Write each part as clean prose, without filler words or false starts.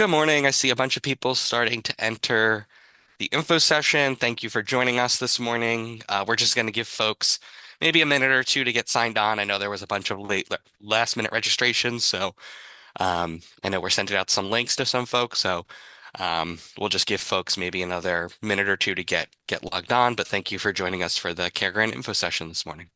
Good morning. I see a bunch of people starting to enter the info session. Thank you for joining us this morning. We're just going to give folks maybe a minute or two to get signed on. I know there was a bunch of last minute registrations, so I know we're sending out some links to some folks. So we'll just give folks maybe another minute or two to get logged on. But thank you for joining us for the Care Grant info session this morning.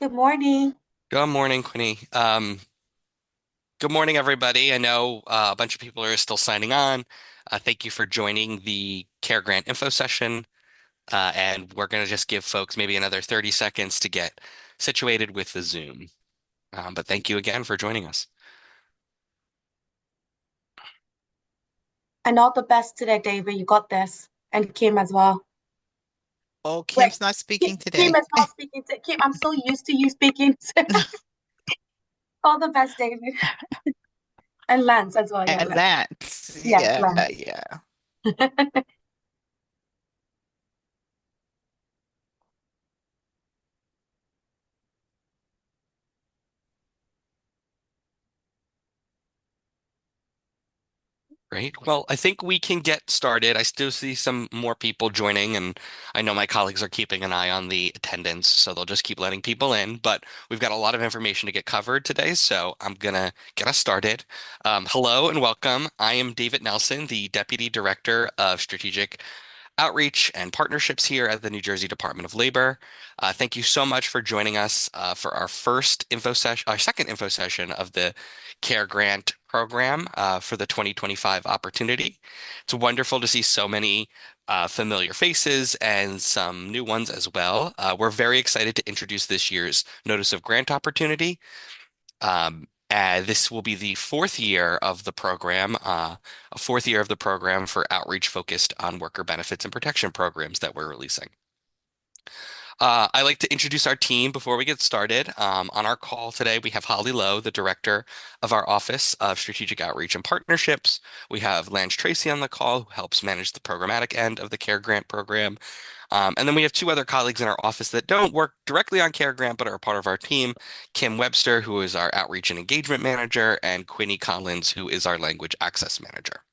Good morning. Good morning, Quinny. Good morning, everybody. I know a bunch of people are still signing on. Thank you for joining the Care Grant info session. And we're going to just give folks maybe another 30 seconds to get situated with the Zoom. But thank you again for joining us. And all the best today, David. You got this. And Kim as well. Oh, Wait, Kim's not Kim, speaking Kim today. is not speaking to Kim. I'm so used to you speaking. All the best, David. And Lance as well. Yeah, And Lance. Lance. Yes, Yeah, Lance. yeah. Great. Well, I think we can get started. I still see some more people joining, and I know my colleagues are keeping an eye on the attendance, so they'll just keep letting people in. But we've got a lot of information to get covered today, so I'm gonna get us started. Hello and welcome. I am David Nelson, the Deputy Director of Strategic Outreach and Partnerships here at the New Jersey Department of Labor. Thank you so much for joining us for our first info session, our second info session of the Care Grant program for the 2025 opportunity. It's wonderful to see so many familiar faces and some new ones as well. We're very excited to introduce this year's Notice of Grant opportunity. This will be the fourth year of the program, a fourth year of the program for outreach focused on worker benefits and protection programs that we're releasing. I'd like to introduce our team before we get started. On our call today, we have Holly Lowe, the director of our Office of Strategic Outreach and Partnerships. We have Lance Tracy on the call, who helps manage the programmatic end of the Care Grant program. And then we have two other colleagues in our office that don't work directly on Care Grant, but are a part of our team. Kim Webster, who is our Outreach and Engagement Manager, and Quinny Collins, who is our Language Access Manager.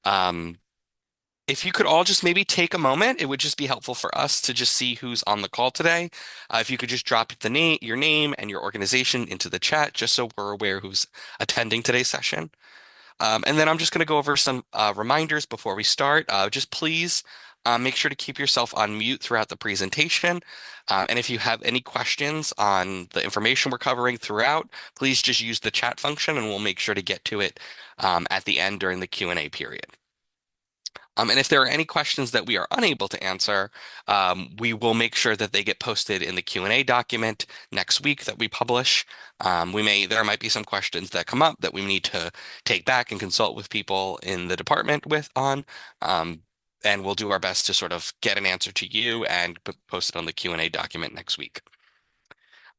Um, if you could all just maybe take a moment, it would just be helpful for us to just see who's on the call today. If you could just drop your name and your organization into the chat, just so we're aware who's attending today's session. And then I'm just going to go over some reminders before we start. Just please make sure to keep yourself on mute throughout the presentation. And if you have any questions on the information we're covering throughout, please just use the chat function and we'll make sure to get to it at the end during the Q&A period. And if there are any questions that we are unable to answer, we will make sure that they get posted in the Q&A document next week that we publish. There might be some questions that come up that we need to take back and consult with people in the department on. And we'll do our best to sort of get an answer to you and post it on the Q&A document next week.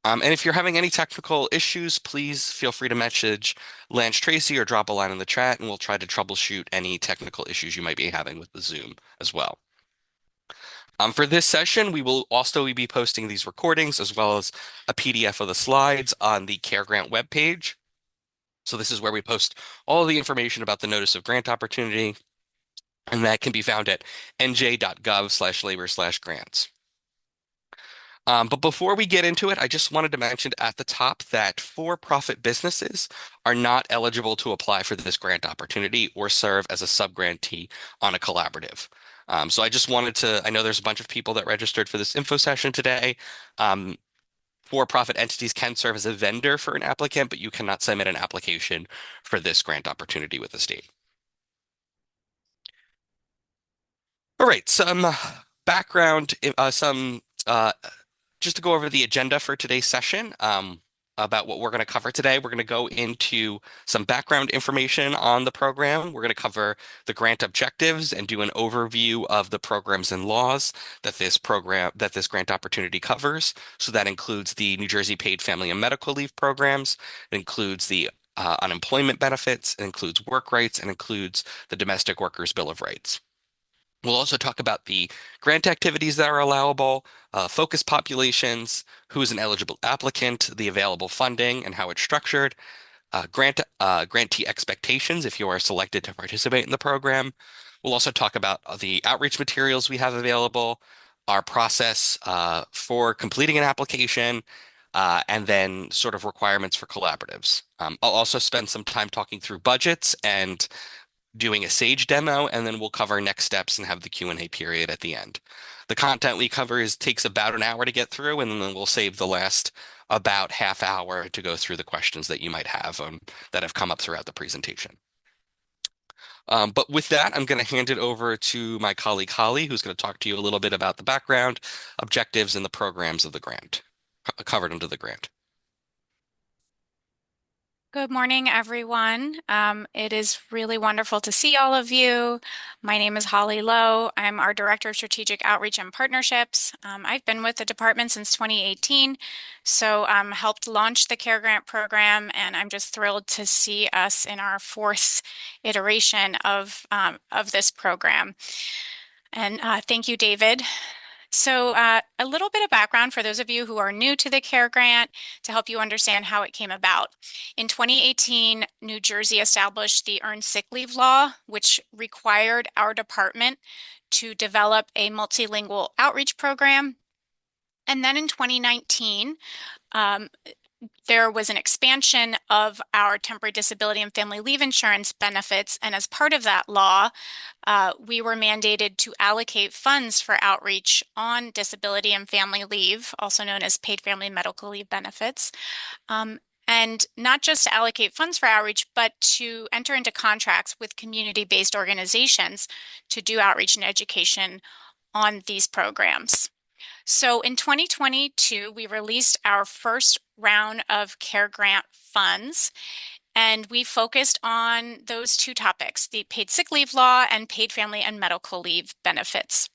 And if you're having any technical issues, please feel free to message Lance Tracy or drop a line in the chat, and we'll try to troubleshoot any technical issues you might be having with the Zoom as well. For this session, we will also be posting these recordings as well as a PDF of the slides on the Care Grant webpage. So this is where we post all the information about the Notice of Grant opportunity, and that can be found at nj.gov/labor/grants. But before we get into it, I just wanted to mention at the top that for-profit businesses are not eligible to apply for this grant opportunity or serve as a sub-grantee on a collaborative. So I just wanted to, I know there's a bunch of people that registered for this info session today. For-profit entities can serve as a vendor for an applicant, but you cannot submit an application for this grant opportunity with the state. All right, some background, just to go over the agenda for today's session. about what we're going to cover today. We're going to go into some background information on the program. We're going to cover the grant objectives and do an overview of the programs and laws that this grant opportunity covers. So that includes the New Jersey Paid Family and Medical Leave programs. It includes the unemployment benefits, it includes work rights, and includes the Domestic Workers Bill of Rights. We'll also talk about the grant activities that are allowable, focus populations, who is an eligible applicant, the available funding, and how it's structured, grantee expectations if you are selected to participate in the program. We'll also talk about the outreach materials we have available, our process for completing an application, and then sort of requirements for collaboratives. I'll also spend some time talking through budgets and doing a Sage demo, and then we'll cover next steps and have the Q&A period at the end. The content we cover takes about an hour to get through, and then we'll save the last about half hour to go through the questions that you might have that have come up throughout the presentation. But with that, I'm going to hand it over to my colleague Holly, who's going to talk to you a little bit about the background, objectives, and the programs of the grant covered under the grant. Good morning, everyone. It is really wonderful to see all of you. My name is Holly Lowe. I'm our Director of Strategic Outreach and Partnerships. I've been with the department since 2018, so helped launch the CARE Grant program, and I'm just thrilled to see us in our fourth iteration of this program. And thank you, David. So a little bit of background for those of you who are new to the CARE Grant to help you understand how it came about. In 2018, New Jersey established the Earned Sick Leave Law, which required our department to develop a multilingual outreach program. And then in 2019, there was an expansion of our temporary disability and family leave insurance benefits. And as part of that law, we were mandated to allocate funds for outreach on disability and family leave, also known as paid family and medical leave benefits. And not just to allocate funds for outreach, but to enter into contracts with community-based organizations to do outreach and education on these programs. So in 2022, we released our first round of CARE Grant funds, and we focused on those two topics, the paid sick leave law and paid family and medical leave benefits.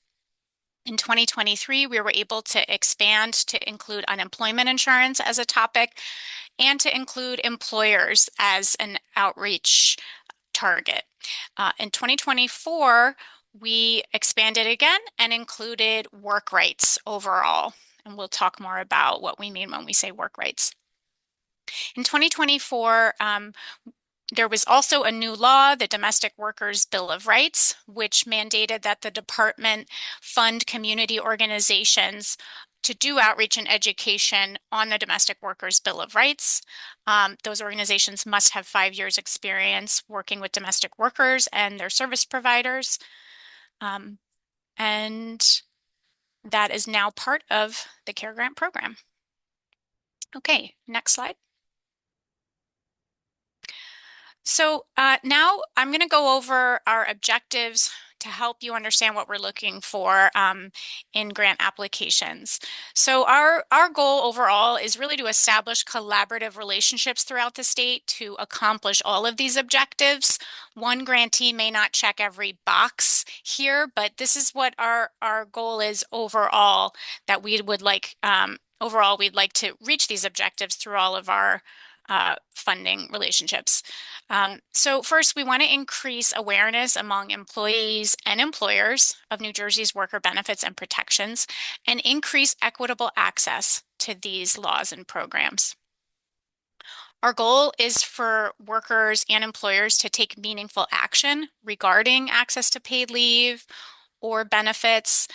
In 2023, we were able to expand to include unemployment insurance as a topic and to include employers as an outreach target. In 2024, we expanded again and included work rights overall. And we'll talk more about what we mean when we say work rights. In 2024, there was also a new law, the Domestic Workers Bill of Rights, which mandated that the department fund community organizations to do outreach and education on the Domestic Workers Bill of Rights. Those organizations must have 5 years experience working with domestic workers and their service providers. And that is now part of the CARE Grant program. Okay, next slide. So now I'm going to go over our objectives to help you understand what we're looking for in grant applications. So our goal overall is really to establish collaborative relationships throughout the state to accomplish all of these objectives. One grantee may not check every box here, but this is what our goal is overall, that we would like, overall, we'd like to reach these objectives through all of our funding relationships. So first, we want to increase awareness among employees and employers of New Jersey's worker benefits and protections and increase equitable access to these laws and programs. Our goal is for workers and employers to take meaningful action regarding access to paid leave or benefits,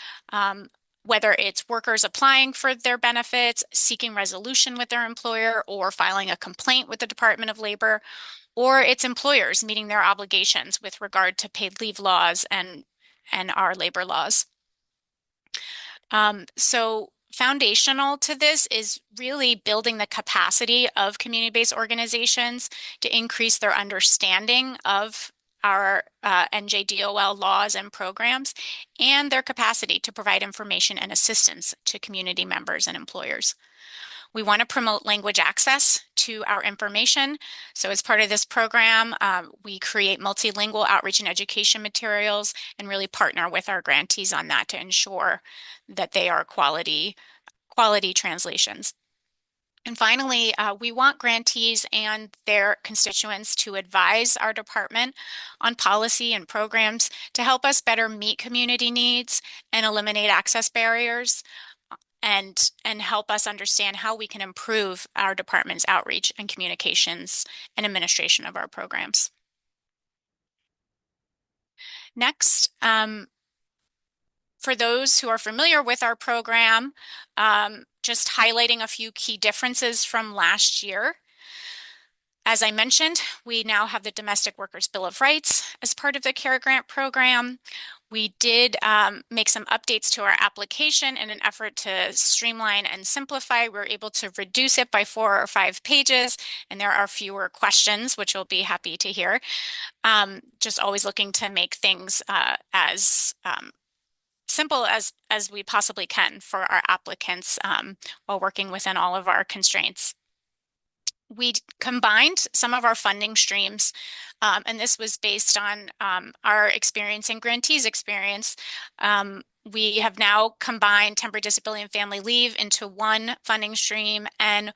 whether it's workers applying for their benefits, seeking resolution with their employer, or filing a complaint with the Department of Labor, or it's employers meeting their obligations with regard to paid leave laws and our labor laws. So foundational to this is really building the capacity of community-based organizations to increase their understanding of our NJDOL laws and programs and their capacity to provide information and assistance to community members and employers. We want to promote language access to our information. So as part of this program, we create multilingual outreach and education materials and really partner with our grantees on that to ensure that they are quality translations. And finally, we want grantees and their constituents to advise our department on policy and programs to help us better meet community needs and eliminate access barriers and help us understand how we can improve our department's outreach and communications and administration of our programs. Next, for those who are familiar with our program, just highlighting a few key differences from last year. As I mentioned, we now have the Domestic Workers Bill of Rights as part of the CARE Grant program. We did make some updates to our application in an effort to streamline and simplify. We were able to reduce it by 4 or 5 pages, and there are fewer questions, which we'll be happy to hear. Just always looking to make things as simple as we possibly can for our applicants while working within all of our constraints. We combined some of our funding streams, and this was based on our experience and grantees' experience. We have now combined temporary disability and family leave into one funding stream, and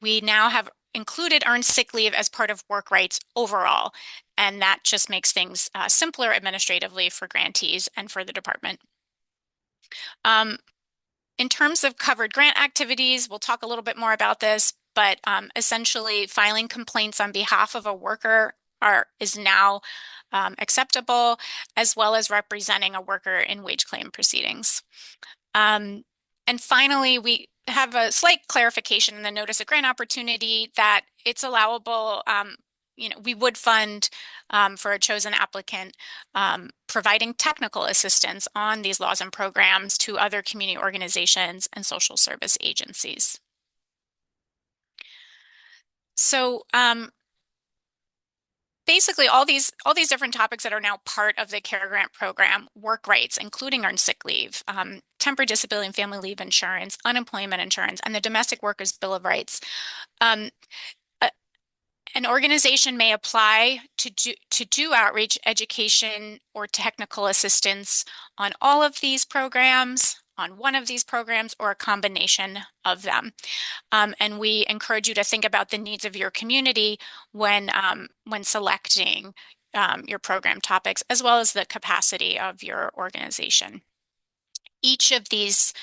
we now have included earned sick leave as part of work rights overall, and that just makes things simpler administratively for grantees and for the department. In terms of covered grant activities, we'll talk a little bit more about this, but essentially filing complaints on behalf of a worker is now acceptable, as well as representing a worker in wage claim proceedings. And finally, we have a slight clarification in the notice of grant opportunity that it's allowable. We would fund for a chosen applicant providing technical assistance on these laws and programs to other community organizations and social service agencies. So basically all these different topics that are now part of the CARE Grant program, work rights, including earned sick leave, temporary disability and family leave insurance, unemployment insurance, and the Domestic Workers Bill of Rights. An organization may apply to do outreach, education, or technical assistance on all of these programs, on one of these programs, or a combination of them. And we encourage you to think about the needs of your community when selecting your program topics, as well as the capacity of your organization. Each of these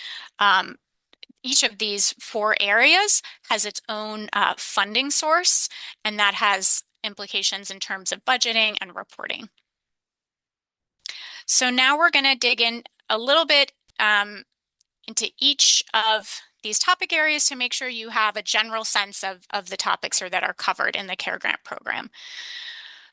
4 areas has its own funding source, and that has implications in terms of budgeting and reporting. So now we're going to dig in a little bit into each of these topic areas to make sure you have a general sense of the topics that are covered in the CARE Grant program.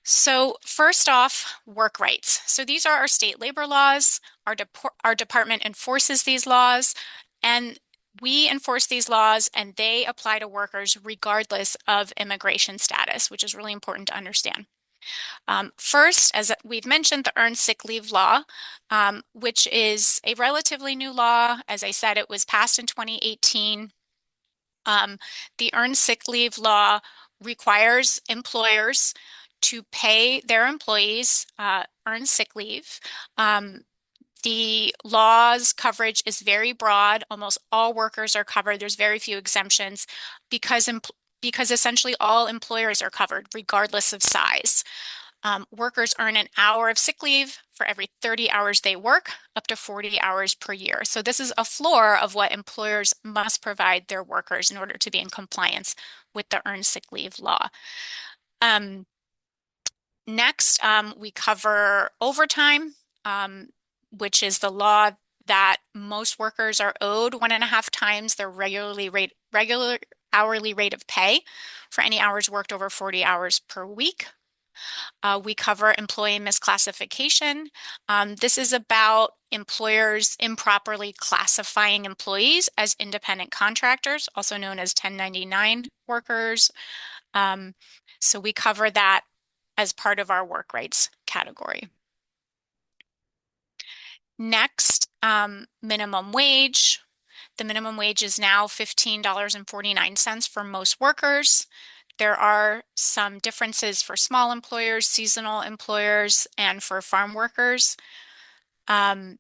So first off, work rights. So these are our state labor laws. Our department enforces these laws, and we enforce these laws and they apply to workers regardless of immigration status, which is really important to understand. First, as we've mentioned, the earned sick leave law, which is a relatively new law. As I said, it was passed in 2018. The earned sick leave law requires employers to pay their employees earned sick leave. The law's coverage is very broad. Almost all workers are covered. There's very few exemptions because essentially all employers are covered regardless of size. Workers earn an hour of sick leave for every 30 hours they work, up to 40 hours per year. So this is a floor of what employers must provide their workers in order to be in compliance with the earned sick leave law. Next, we cover overtime, which is the law that most workers are owed 1.5 times their regular hourly rate of pay for any hours worked over 40 hours per week. We cover employee misclassification. This is about employers improperly classifying employees as independent contractors, also known as 1099 workers. So we cover that as part of our work rights category. Next, minimum wage. The minimum wage is now $15.49 for most workers. There are some differences for small employers, seasonal employers, and for farm workers. And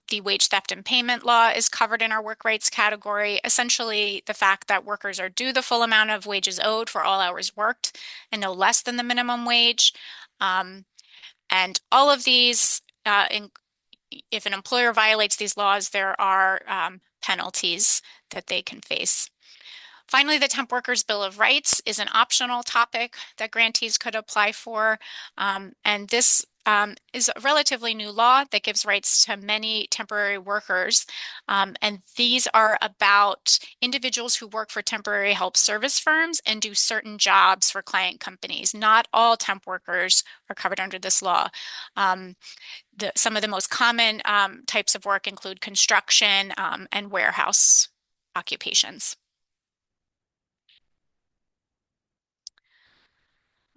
the wage theft and payment law is covered in our work rights category. Essentially, the fact that workers are due the full amount of wages owed for all hours worked and no less than the minimum wage. And all of these, if an employer violates these laws, there are penalties that they can face. Finally, the Temp Workers Bill of Rights is an optional topic that grantees could apply for. And this is a relatively new law that gives rights to many temporary workers. And these are about individuals who work for temporary help service firms and do certain jobs for client companies. Not all temp workers are covered under this law. Some of the most common types of work include construction and warehouse occupations.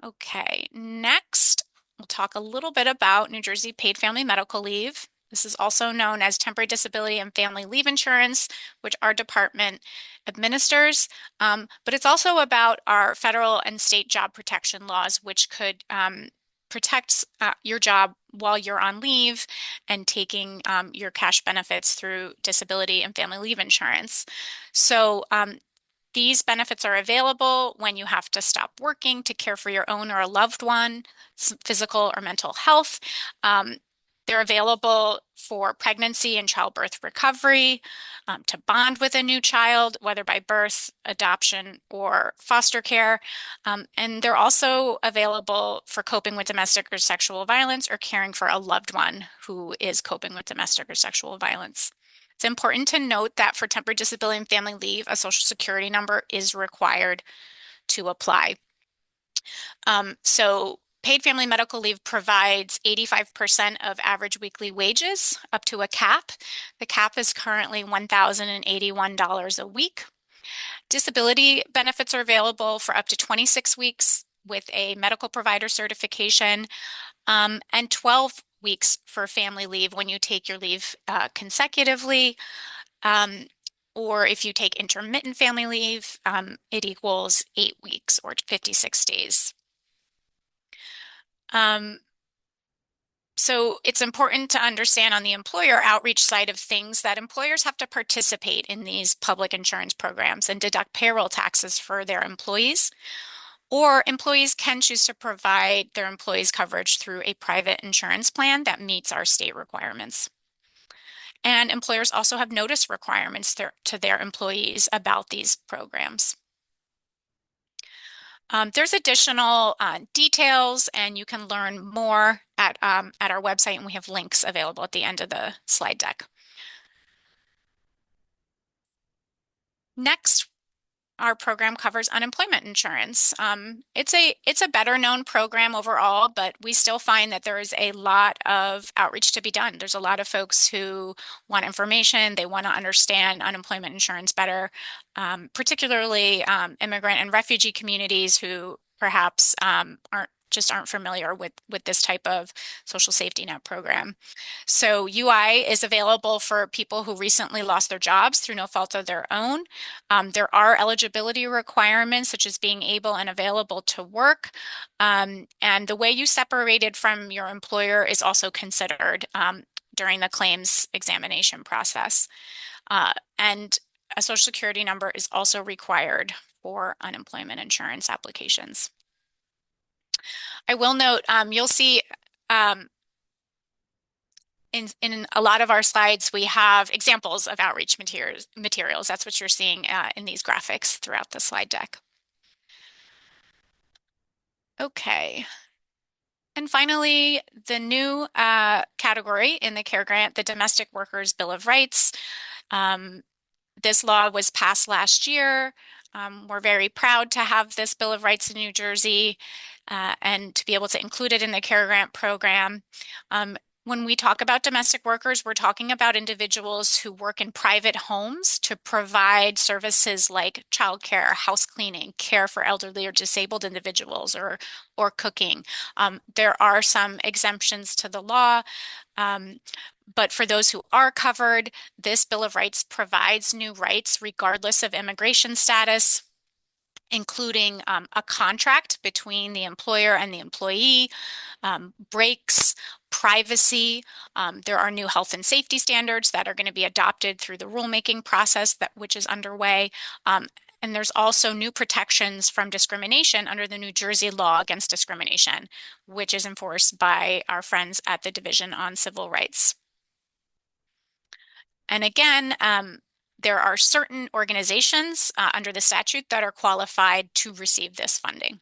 Okay, next, we'll talk a little bit about New Jersey paid family medical leave. This is also known as temporary disability and family leave insurance, which our department administers. But it's also about our federal and state job protection laws, which could protect your job while you're on leave and taking your cash benefits through disability and family leave insurance. So these benefits are available when you have to stop working to care for your own or a loved one, physical or mental health. They're available for pregnancy and childbirth recovery, to bond with a new child, whether by birth, adoption, or foster care. And they're also available for coping with domestic or sexual violence or caring for a loved one who is coping with domestic or sexual violence. It's important to note that for temporary disability and family leave, a Social Security number is required to apply. So paid family medical leave provides 85% of average weekly wages up to a cap. The cap is currently $1,081 a week. Disability benefits are available for up to 26 weeks with a medical provider certification, and 12 weeks for family leave when you take your leave consecutively. Or if you take intermittent family leave, it equals 8 weeks or 56 days. So it's important to understand on the employer outreach side of things that employers have to participate in these public insurance programs and deduct payroll taxes for their employees. Or employees can choose to provide their employees coverage through a private insurance plan that meets our state requirements. And employers also have notice requirements to their employees about these programs. There's additional details, and you can learn more at our website, and we have links available at the end of the slide deck. Next, our program covers unemployment insurance. It's a better known program overall, but we still find that there is a lot of outreach to be done. There's a lot of folks who want information. They want to understand unemployment insurance better, particularly immigrant and refugee communities who perhaps aren't familiar with this type of social safety net program. So UI is available for people who recently lost their jobs through no fault of their own. There are eligibility requirements such as being able and available to work. And the way you separated from your employer is also considered during the claims examination process. And a Social Security number is also required for unemployment insurance applications. I will note, you'll see in a lot of our slides, we have examples of outreach materials. That's what you're seeing in these graphics throughout the slide deck. Okay. And finally, the new category in the CARE grant, the Domestic Workers Bill of Rights. This law was passed last year. We're very proud to have this Bill of Rights in New Jersey and to be able to include it in the CARE grant program. When we talk about domestic workers, we're talking about individuals who work in private homes to provide services like childcare, house cleaning, care for elderly or disabled individuals, or cooking. There are some exemptions to the law, um, but for those who are covered, this Bill of Rights provides new rights regardless of immigration status, including a contract between the employer and the employee, breaks, privacy. There are new health and safety standards that are going to be adopted through the rulemaking process which is underway. And there's also new protections from discrimination under the New Jersey law against discrimination, which is enforced by our friends at the Division on Civil Rights. And again, there are certain organizations under the statute that are qualified to receive this funding.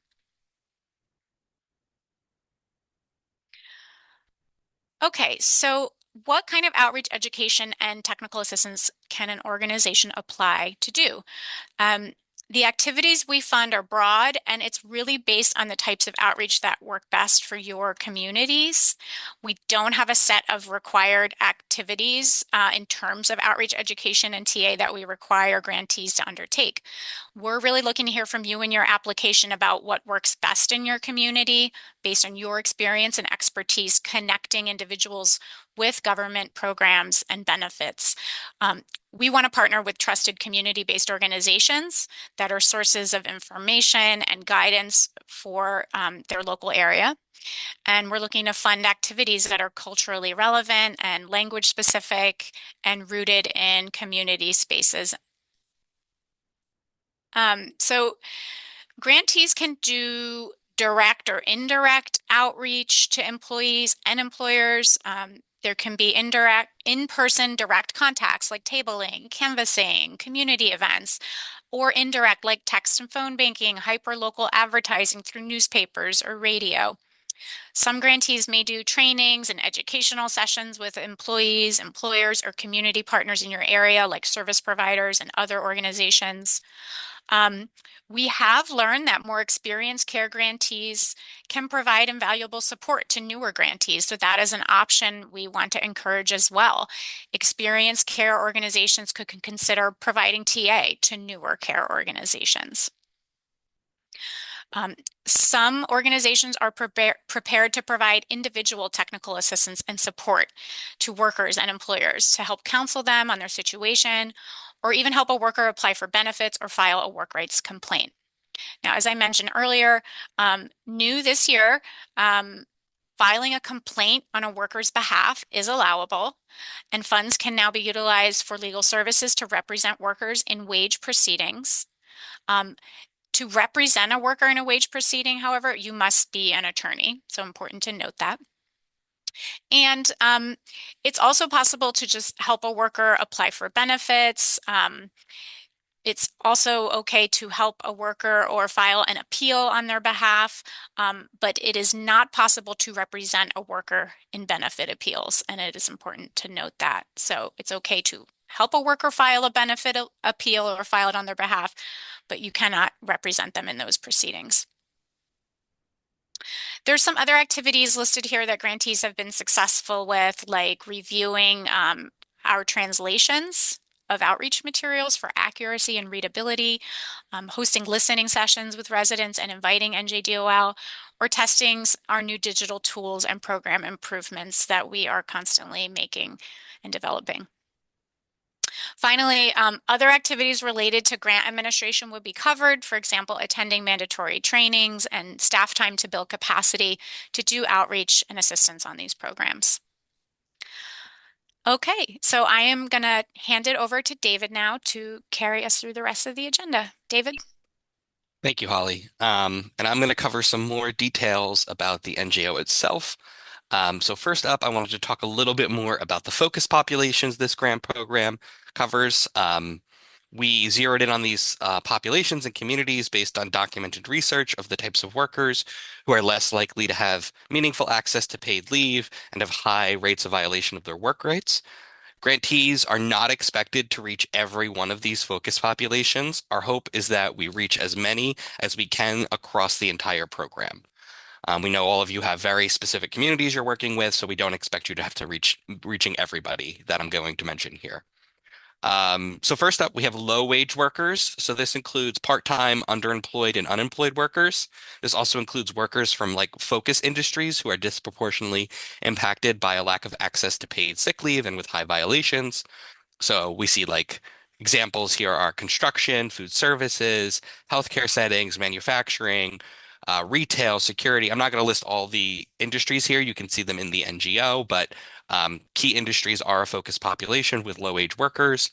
Okay, so what kind of outreach, education, and technical assistance can an organization apply to do? Um, the activities we fund are broad, and it's really based on the types of outreach that work best for your communities. We don't have a set of required activities in terms of outreach, education, and TA that we require grantees to undertake. We're really looking to hear from you in your application about what works best in your community based on your experience and expertise connecting individuals with government programs and benefits. We want to partner with trusted community-based organizations that are sources of information and guidance for their local area. And we're looking to fund activities that are culturally relevant and language specific and rooted in community spaces. So grantees can do direct or indirect outreach to employees and employers. There can be indirect, in-person direct contacts like tabling, canvassing, community events, or indirect like text and phone banking, hyper-local advertising through newspapers or radio. Some grantees may do trainings and educational sessions with employees, employers, or community partners in your area, like service providers and other organizations. We have learned that more experienced care grantees can provide invaluable support to newer grantees. So that is an option we want to encourage as well. Experienced care organizations could consider providing TA to newer care organizations. Some organizations are prepared to provide individual technical assistance and support to workers and employers to help counsel them on their situation, or even help a worker apply for benefits or file a work rights complaint. Now, as I mentioned earlier, new this year, filing a complaint on a worker's behalf is allowable, and funds can now be utilized for legal services to represent workers in wage proceedings. To represent a worker in a wage proceeding, however, you must be an attorney. So important to note that. And it's also possible to just help a worker apply for benefits. It's also okay to help a worker or file an appeal on their behalf, but it is not possible to represent a worker in benefit appeals, and it is important to note that. So it's okay to help a worker file a benefit appeal or file it on their behalf, but you cannot represent them in those proceedings. There's some other activities listed here that grantees have been successful with, like reviewing our translations of outreach materials for accuracy and readability, hosting listening sessions with residents and inviting NJDOL, or testing our new digital tools and program improvements that we are constantly making and developing. Finally, other activities related to grant administration would be covered, for example, attending mandatory trainings and staff time to build capacity to do outreach and assistance on these programs. Okay, so I am going to hand it over to David now to carry us through the rest of the agenda. David? Thank you, Holly. And I'm going to cover some more details about the NGO itself. So first up, I wanted to talk a little bit more about the focus populations this grant program covers. We zeroed in on these populations and communities based on documented research of the types of workers who are less likely to have meaningful access to paid leave and have high rates of violation of their work rights. Grantees are not expected to reach every one of these focus populations. Our hope is that we reach as many as we can across the entire program. We know all of you have very specific communities you're working with, so we don't expect you to have to reaching everybody that I'm going to mention here. So first up, we have low wage workers. So this includes part-time, underemployed, and unemployed workers. This also includes workers from like focus industries who are disproportionately impacted by a lack of access to paid sick leave and with high violations. So we see like examples here are construction, food services, healthcare settings, manufacturing, retail, security. I'm not going to list all the industries here. You can see them in the NGO, but key industries are a focused population with low-wage workers.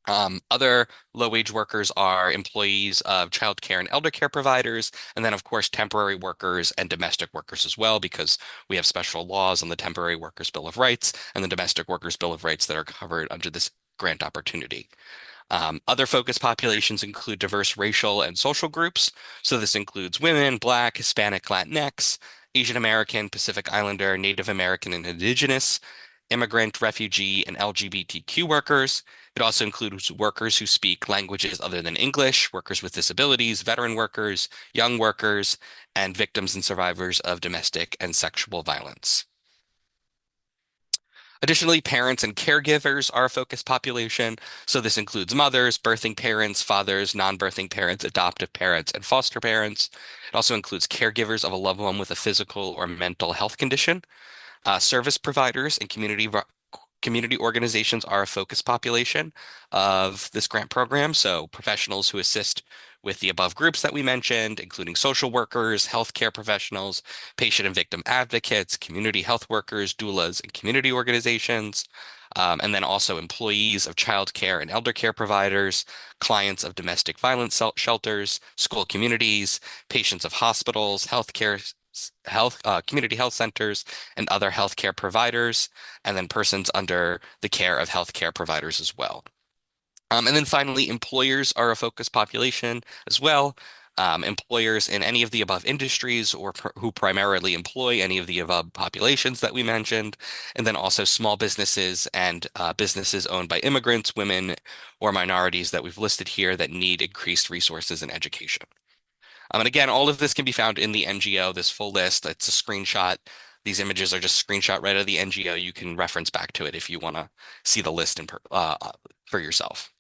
Other low-wage workers are employees of childcare and elder care providers, and then, of course, temporary workers and domestic workers as well, because we have special laws on the Temporary Workers Bill of Rights and the Domestic Workers Bill of Rights that are covered under this grant opportunity. Other focus populations include diverse racial and social groups. So this includes women, Black, Hispanic, Latinx, Asian American, Pacific Islander, Native American, and Indigenous, immigrant, refugee, and LGBTQ workers. It also includes workers who speak languages other than English, workers with disabilities, veteran workers, young workers, and victims and survivors of domestic and sexual violence. Additionally, parents and caregivers are a focused population. So this includes mothers, birthing parents, fathers, non-birthing parents, adoptive parents, and foster parents. It also includes caregivers of a loved one with a physical or mental health condition. Service providers and community organizations are a focus population of this grant program. So professionals who assist with the above groups that we mentioned, including social workers, healthcare professionals, patient and victim advocates, community health workers, doulas, and community organizations. And then also employees of child care and elder care providers, clients of domestic violence shelters, school communities, patients of hospitals, community health centers, and other healthcare providers, and then persons under the care of healthcare providers as well. And then finally, employers are a focus population as well. Employers in any of the above industries or who primarily employ any of the above populations that we mentioned, and then also small businesses and businesses owned by immigrants, women, or minorities that we've listed here that need increased resources and education. And again, all of this can be found in the NGO, this full list. It's a screenshot. These images are just screenshot right out of the NGO. You can reference back to it if you want to see the list for yourself.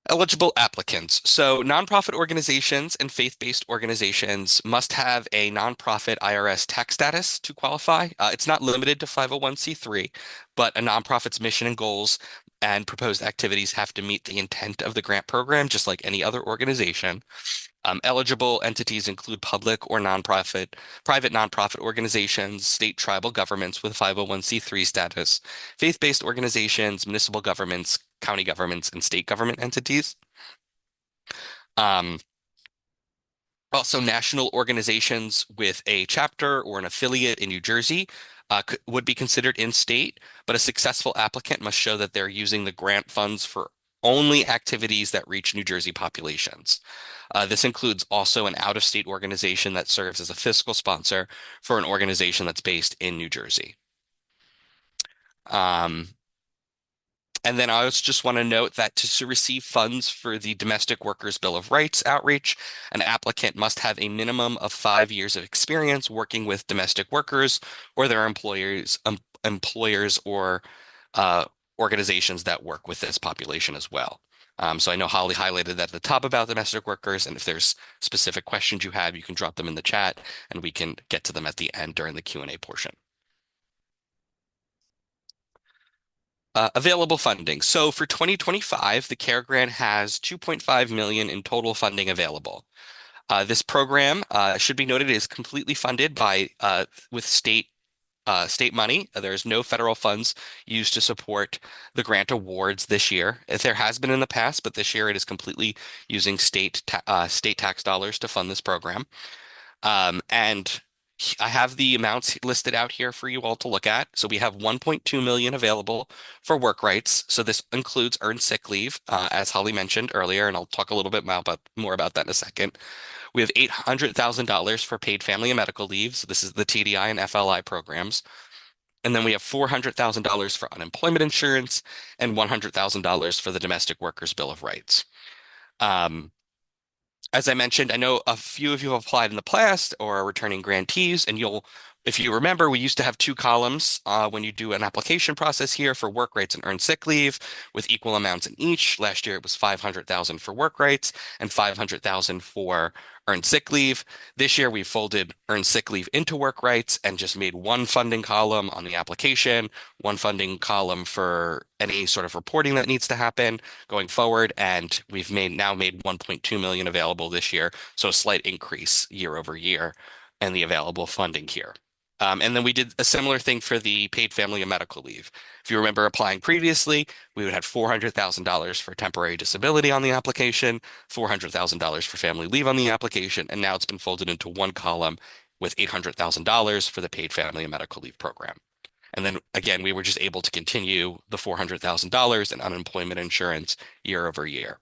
Eligible applicants. So nonprofit organizations and faith-based organizations must have a nonprofit IRS tax status to qualify. It's not limited to 501c3, but a nonprofit's mission and goals and proposed activities have to meet the intent of the grant program, just like any other organization. Eligible entities include public or private nonprofit organizations, state tribal governments with 501c3 status, faith-based organizations, municipal governments, county governments, and state government entities. Um, Also, national organizations with a chapter or an affiliate in New Jersey would be considered in-state, but a successful applicant must show that they're using the grant funds for only activities that reach New Jersey populations. This includes also an out-of-state organization that serves as a fiscal sponsor for an organization that's based in New Jersey. Um, And then I also just want to note that to receive funds for the Domestic Workers Bill of Rights outreach, an applicant must have a minimum of 5 years of experience working with domestic workers or their employers or uh, organizations that work with this population as well. So I know Holly highlighted that at the top about domestic workers, and if there's specific questions you have, you can drop them in the chat and we can get to them at the end during the Q&A portion. Available funding. So for 2025, the CARE grant has 2.5 million in total funding available. This program should be noted is completely funded by with state money. There's no federal funds used to support the grant awards this year. There has been in the past, but this year it is completely using state tax dollars to fund this program. And I have the amounts listed out here for you all to look at. So we have 1.2 million available for work rights. So this includes earned sick leave, as Holly mentioned earlier, and I'll talk a little bit more about that in a second. We have $800,000 for paid family and medical leave. So this is the TDI and FLI programs. And then we have $400,000 for unemployment insurance and $100,000 for the Domestic Workers Bill of Rights. As I mentioned, I know a few of you have applied in the past or are returning grantees, and if you remember, we used to have two columns when you do an application process here for work rights and earned sick leave with equal amounts in each. Last year it was 500,000 for work rights and 500,000 for earned sick leave. This year we folded earned sick leave into work rights and just made one funding column on the application, one funding column for any sort of reporting that needs to happen going forward, and we've now made 1.2 million available this year, so a slight increase year over year and the available funding here. And then we did a similar thing for the paid family and medical leave. If you remember applying previously, we would have $400,000 for temporary disability on the application, $400,000 for family leave on the application, and now it's been folded into one column with $800,000 for the paid family and medical leave program. And then again, we were just able to continue the $400,000 in unemployment insurance year over year.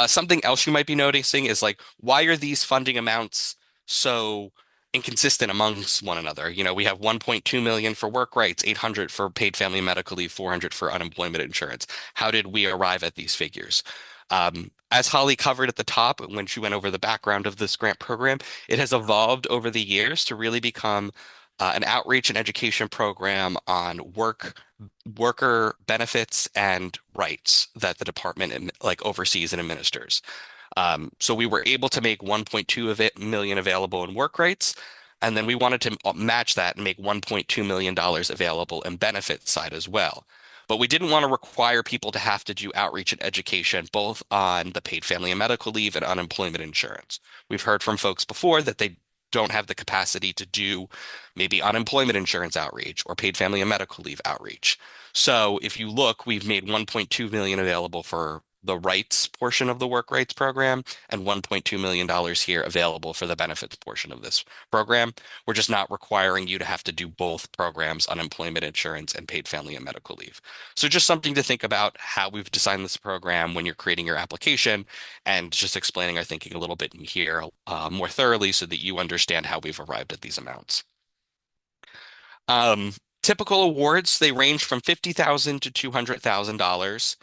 Something else you might be noticing is like, why are these funding amounts so inconsistent amongst one another? You know, we have 1.2 million for work rights, 800 for paid family and medical leave, 400 for unemployment insurance. How did we arrive at these figures? As Holly covered at the top when she went over the background of this grant program, it has evolved over the years to really become an outreach and education program on worker benefits and rights that the department like oversees and administers. So we were able to make 1.2 of it million available in work rights, and then we wanted to match that and make $1.2 million available in benefit side as well. But we didn't want to require people to have to do outreach and education both on the paid family and medical leave and unemployment insurance. We've heard from folks before that they don't have the capacity to do maybe unemployment insurance outreach or paid family and medical leave outreach. So if you look, we've made 1.2 million available for the rights portion of the work rights program and $1.2 million here available for the benefits portion of this program. We're just not requiring you to have to do both programs, unemployment insurance and paid family and medical leave. So just something to think about how we've designed this program when you're creating your application, and just explaining our thinking a little bit in here more thoroughly so that you understand how we've arrived at these amounts. Typical awards, they range from $50,000 to $200,000.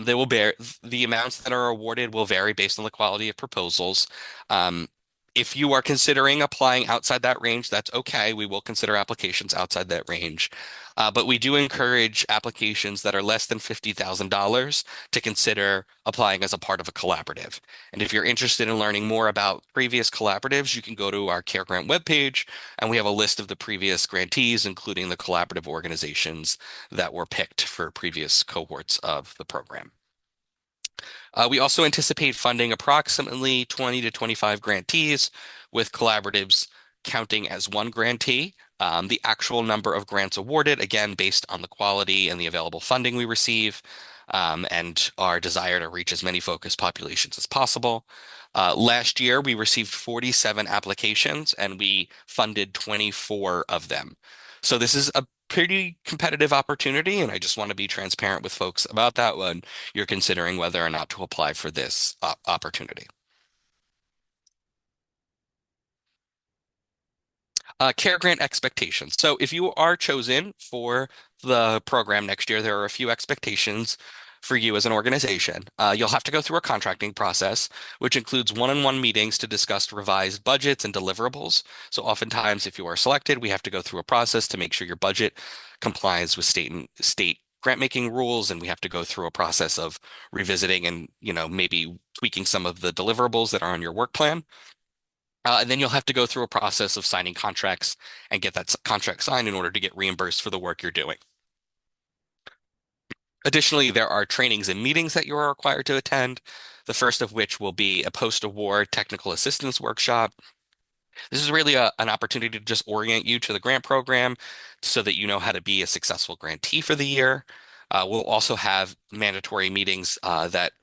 They will bear the amounts that are awarded will vary based on the quality of proposals. Um, if you are considering applying outside that range, that's okay. We will consider applications outside that range. But we do encourage applications that are less than $50,000 to consider applying as a part of a collaborative. And if you're interested in learning more about previous collaboratives, you can go to our Care Grant webpage, and we have a list of the previous grantees, including the collaborative organizations that were picked for previous cohorts of the program. We also anticipate funding approximately 20 to 25 grantees, with collaboratives counting as one grantee. The actual number of grants awarded, again, based on the quality and the available funding we receive, and our desire to reach as many focused populations as possible. Last year, we received 47 applications and we funded 24 of them. So this is a pretty competitive opportunity, and I just want to be transparent with folks about that when you're considering whether or not to apply for this opportunity. Care grant expectations. So if you are chosen for the program next year, there are a few expectations for you as an organization. You'll have to go through a contracting process, which includes one-on-one meetings to discuss revised budgets and deliverables. So oftentimes, if you are selected, we have to go through a process to make sure your budget complies with state grant making rules, and we have to go through a process of revisiting and maybe tweaking some of the deliverables that are on your work plan. And then you'll have to go through a process of signing contracts and get that contract signed in order to get reimbursed for the work you're doing. Additionally, there are trainings and meetings that you are required to attend, the first of which will be a post-award technical assistance workshop. This is really an opportunity to just orient you to the grant program so that you know how to be a successful grantee for the year. We'll also have mandatory meetings that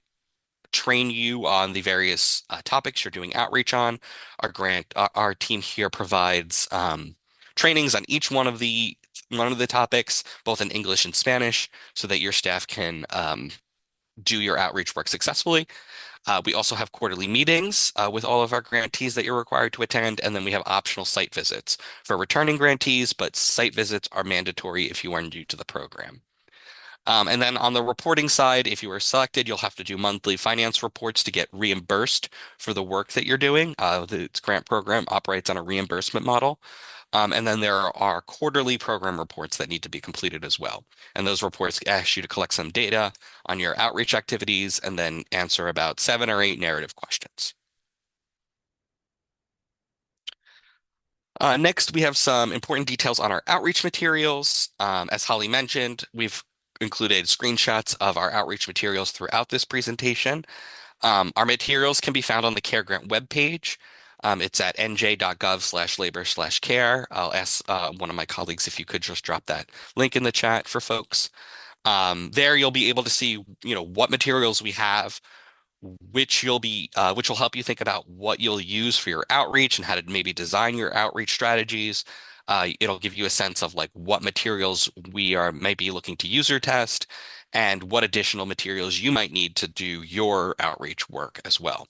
train you on the various topics you're doing outreach on. Our team here provides trainings on each one of the topics, both in English and Spanish, so that your staff can do your outreach work successfully. We also have quarterly meetings with all of our grantees that you're required to attend, and then we have optional site visits for returning grantees, but site visits are mandatory if you are new to the program. And then on the reporting side, if you are selected, you'll have to do monthly finance reports to get reimbursed for the work that you're doing. The grant program operates on a reimbursement model. And then there are quarterly program reports that need to be completed as well. And those reports ask you to collect some data on your outreach activities and then answer about 7 or 8 narrative questions. Next, we have some important details on our outreach materials. As Holly mentioned, we've included screenshots of our outreach materials throughout this presentation. Our materials can be found on the Care Grant webpage. It's at nj.gov/labor/care. I'll ask one of my colleagues if you could just drop that link in the chat for folks. There you'll be able to see, what materials we have, which will help you think about what you'll use for your outreach and how to maybe design your outreach strategies. It'll give you a sense of like what materials we are maybe looking to user test and what additional materials you might need to do your outreach work as well.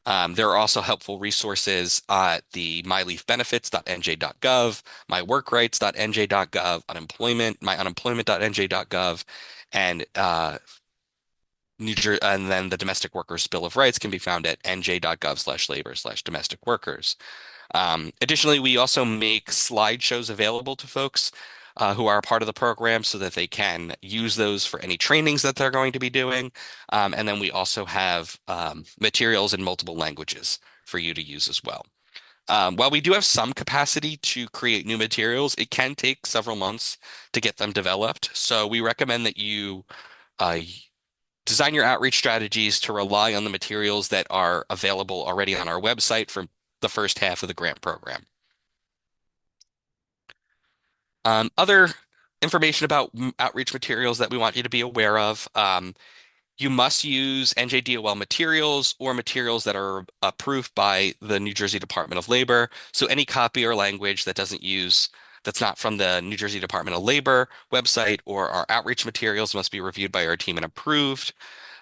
There are also helpful resources at the myleafbenefits.nj.gov, myworkrights.nj.gov, myunemployment.nj.gov, and and then the Domestic Workers Bill of Rights can be found at nj.gov/labor/domestic workers. Additionally, we also make slideshows available to folks who are a part of the program so that they can use those for any trainings that they're going to be doing. And then we also have materials in multiple languages for you to use as well. While we do have some capacity to create new materials, it can take several months to get them developed. So we recommend that you uh, design your outreach strategies to rely on the materials that are available already on our website for the first half of the grant program. Other information about outreach materials that we want you to be aware of. You must use NJDOL materials or materials that are approved by the New Jersey Department of Labor. So any copy or language that's not from the New Jersey Department of Labor website or our outreach materials must be reviewed by our team and approved.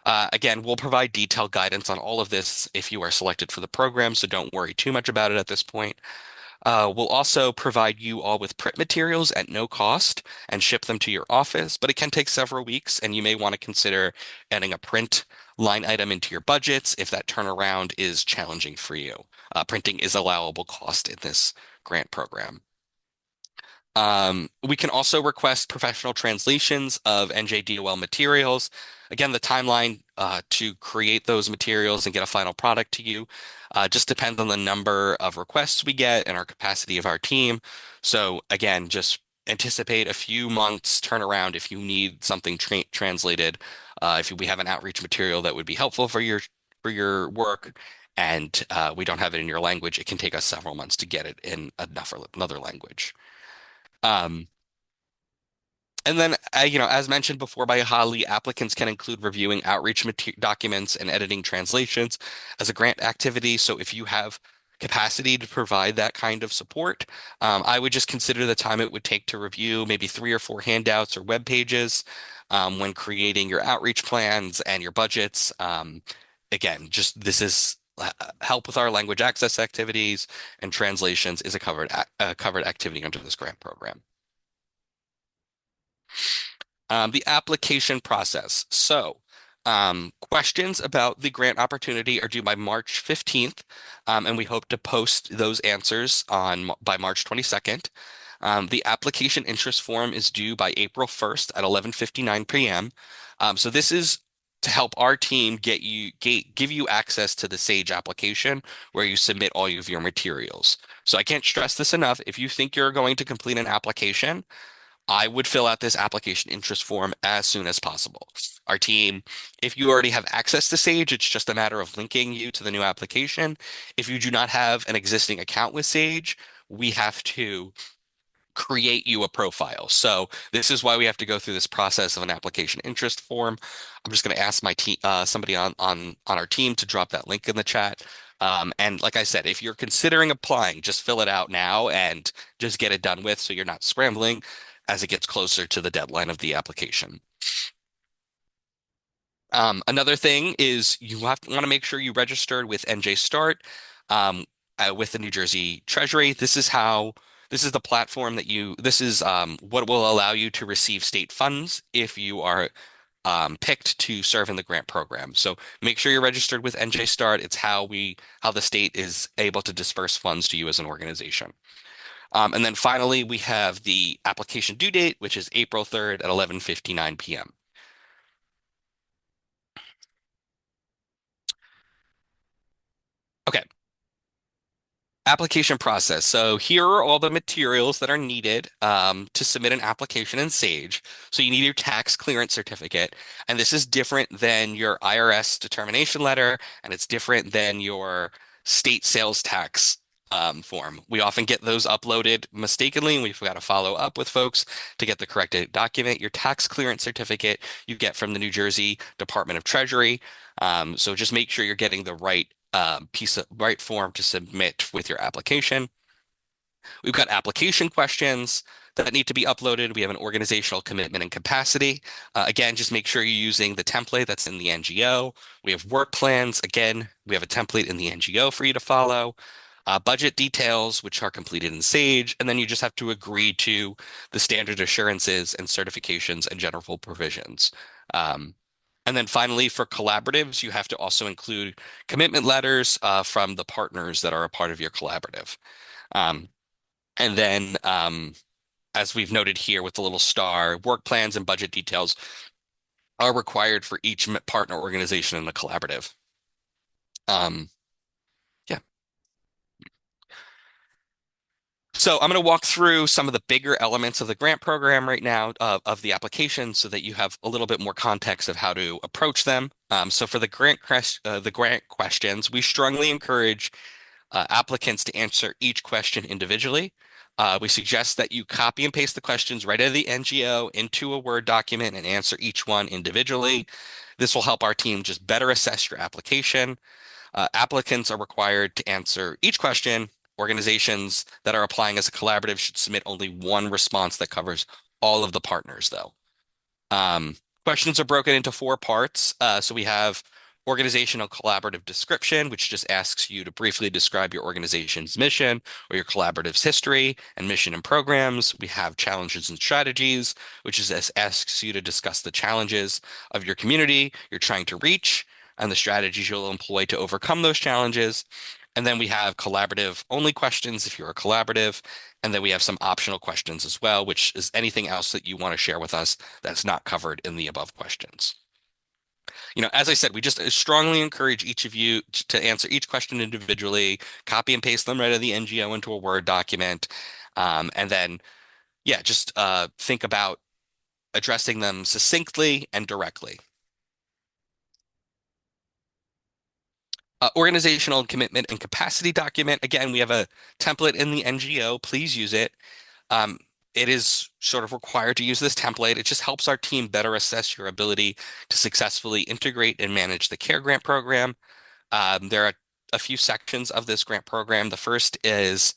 Again, we'll provide detailed guidance on all of this if you are selected for the program, so don't worry too much about it at this point. We'll also provide you all with print materials at no cost and ship them to your office, but it can take several weeks, and you may want to consider adding a print line item into your budgets if that turnaround is challenging for you. Printing is allowable cost in this grant program. We can also request professional translations of NJDOL materials. Again, the timeline to create those materials and get a final product to you just depends on the number of requests we get and our capacity of our team. So again, just anticipate a few months turnaround if you need something translated. If we have an outreach material that would be helpful for your work and we don't have it in your language, it can take us several months to get it in another language. Um, and then, as mentioned before by Holly, applicants can include reviewing outreach documents and editing translations as a grant activity. So if you have capacity to provide that kind of support, I would just consider the time it would take to review maybe 3 or 4 handouts or web pages when creating your outreach plans and your budgets. Again, just this is help with our language access activities, and translations is a covered activity under this grant program. The application process. So, questions about the grant opportunity are due by March 15th, and we hope to post those answers by March 22nd. The application interest form is due by April 1st at 11:59 p.m. So this is to help our team give you access to the Sage application where you submit all of your materials. So I can't stress this enough. If you think you're going to complete an application, I would fill out this application interest form as soon as possible. Our team, if you already have access to Sage, it's just a matter of linking you to the new application. If you do not have an existing account with Sage, we have to create you a profile. So this is why we have to go through this process of an application interest form. I'm just going to ask my team, somebody on our team to drop that link in the chat. And like I said, if you're considering applying, just fill it out now and just get it done with so you're not scrambling as it gets closer to the deadline of the application. Another thing is you want to make sure you registered with NJ Start with the New Jersey Treasury. This is how This is the platform that this is what will allow you to receive state funds if you are picked to serve in the grant program. So make sure you're registered with NJ Start. It's how the state is able to disperse funds to you as an organization. And then finally, we have the application due date, which is April 3rd at 11:59 p.m. Okay, application process. So here are all the materials that are needed to submit an application in Sage. So you need your tax clearance certificate, and this is different than your IRS determination letter, and it's different than your state sales tax form. We often get those uploaded mistakenly, and we've got to follow up with folks to get the correct document. Your tax clearance certificate you get from the New Jersey Department of Treasury. So just make sure you're getting the right form to submit with your application. We've got application questions that need to be uploaded. We have an organizational commitment and capacity. Again, just make sure you're using the template that's in the NGO. We have work plans. Again, we have a template in the NGO for you to follow. Budget details, which are completed in Sage, and then you just have to agree to the standard assurances and certifications and general provisions. Um, and then finally, for collaboratives, you have to also include commitment letters from the partners that are a part of your collaborative. Um, and then, as we've noted here with the little star, work plans and budget details are required for each partner organization in the collaborative. Um, yeah. So I'm going to walk through some of the bigger elements of the grant program right now of the application so that you have a little bit more context of how to approach them. So for the grant questions, we strongly encourage applicants to answer each question individually. We suggest that you copy and paste the questions right out of the NGO into a Word document and answer each one individually. This will help our team just better assess your application. Applicants are required to answer each question. Organizations that are applying as a collaborative should submit only one response that covers all of the partners, though. Um, Questions are broken into four parts. So we have organizational collaborative description, which just asks you to briefly describe your organization's mission or your collaborative's history and mission and programs. We have challenges and strategies, which asks you to discuss the challenges of your community you're trying to reach and the strategies you'll employ to overcome those challenges. And then we have collaborative only questions if you're a collaborative. And then we have some optional questions as well, which is anything else that you want to share with us that's not covered in the above questions. As I said, we just strongly encourage each of you to answer each question individually, copy and paste them right out of the NGO into a Word document. And then, yeah, just think about addressing them succinctly and directly. Organizational commitment and capacity document. Again, we have a template in the NGO. Please use it. Um, it is sort of required to use this template. It just helps our team better assess your ability to successfully integrate and manage the CARE grant program. There are a few sections of this grant program. The first is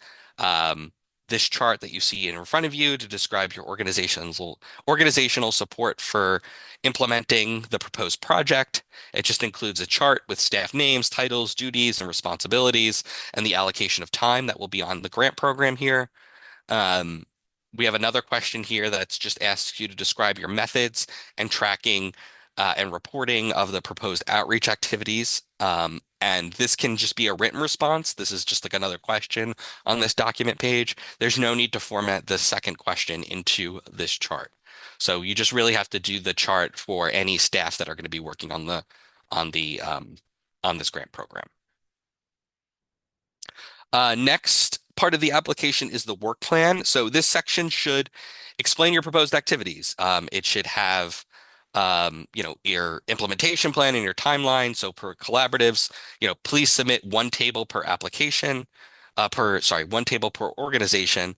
this chart that you see in front of you to describe your organizational support for implementing the proposed project. It just includes a chart with staff names, titles, duties, and responsibilities, and the allocation of time that will be on the grant program here. Um, we have another question here that's just asks you to describe your methods and tracking and reporting of the proposed outreach activities. And this can just be a written response. This is just like another question on this document page. There's no need to format the second question into this chart. So you just really have to do the chart for any staff that are going to be working on this grant program. Next part of the application is the work plan. So this section should explain your proposed activities. It should have your implementation plan and your timeline. So per collaboratives, please submit one table per application, one table per organization.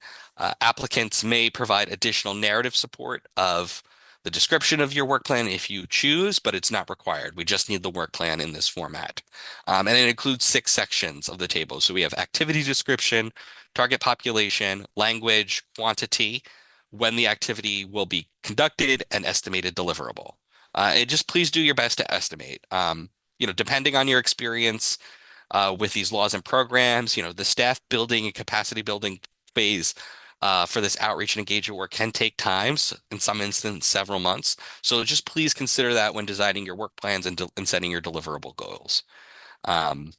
Applicants may provide additional narrative support of the description of your work plan if you choose, but it's not required. We just need the work plan in this format. And it includes 6 sections of the table. So we have activity description, target population, language, quantity, when the activity will be conducted, and estimated deliverable. And just please do your best to estimate. Depending on your experience with these laws and programs, the staff building and capacity building phase for this outreach and engagement work can take time, in some instances, several months. So just please consider that when designing your work plans and setting your deliverable goals. Um,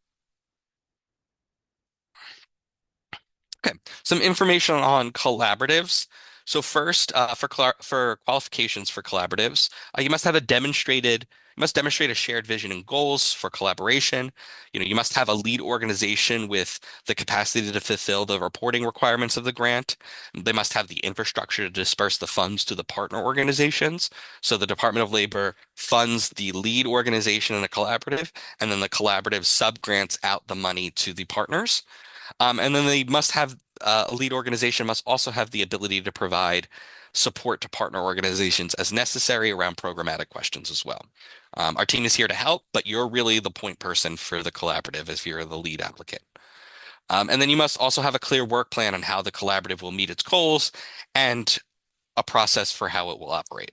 Okay, some information on collaboratives. So first, for qualifications for collaboratives, you must demonstrate a shared vision and goals for collaboration. You must have a lead organization with the capacity to fulfill the reporting requirements of the grant. They must have the infrastructure to disperse the funds to the partner organizations. So the Department of Labor funds the lead organization in a collaborative, and then the collaborative sub-grants out the money to the partners. And then they must have a lead organization must also have the ability to provide support to partner organizations as necessary around programmatic questions as well. Our team is here to help, but you're really the point person for the collaborative if you're the lead applicant. And then you must also have a clear work plan on how the collaborative will meet its goals and a process for how it will operate.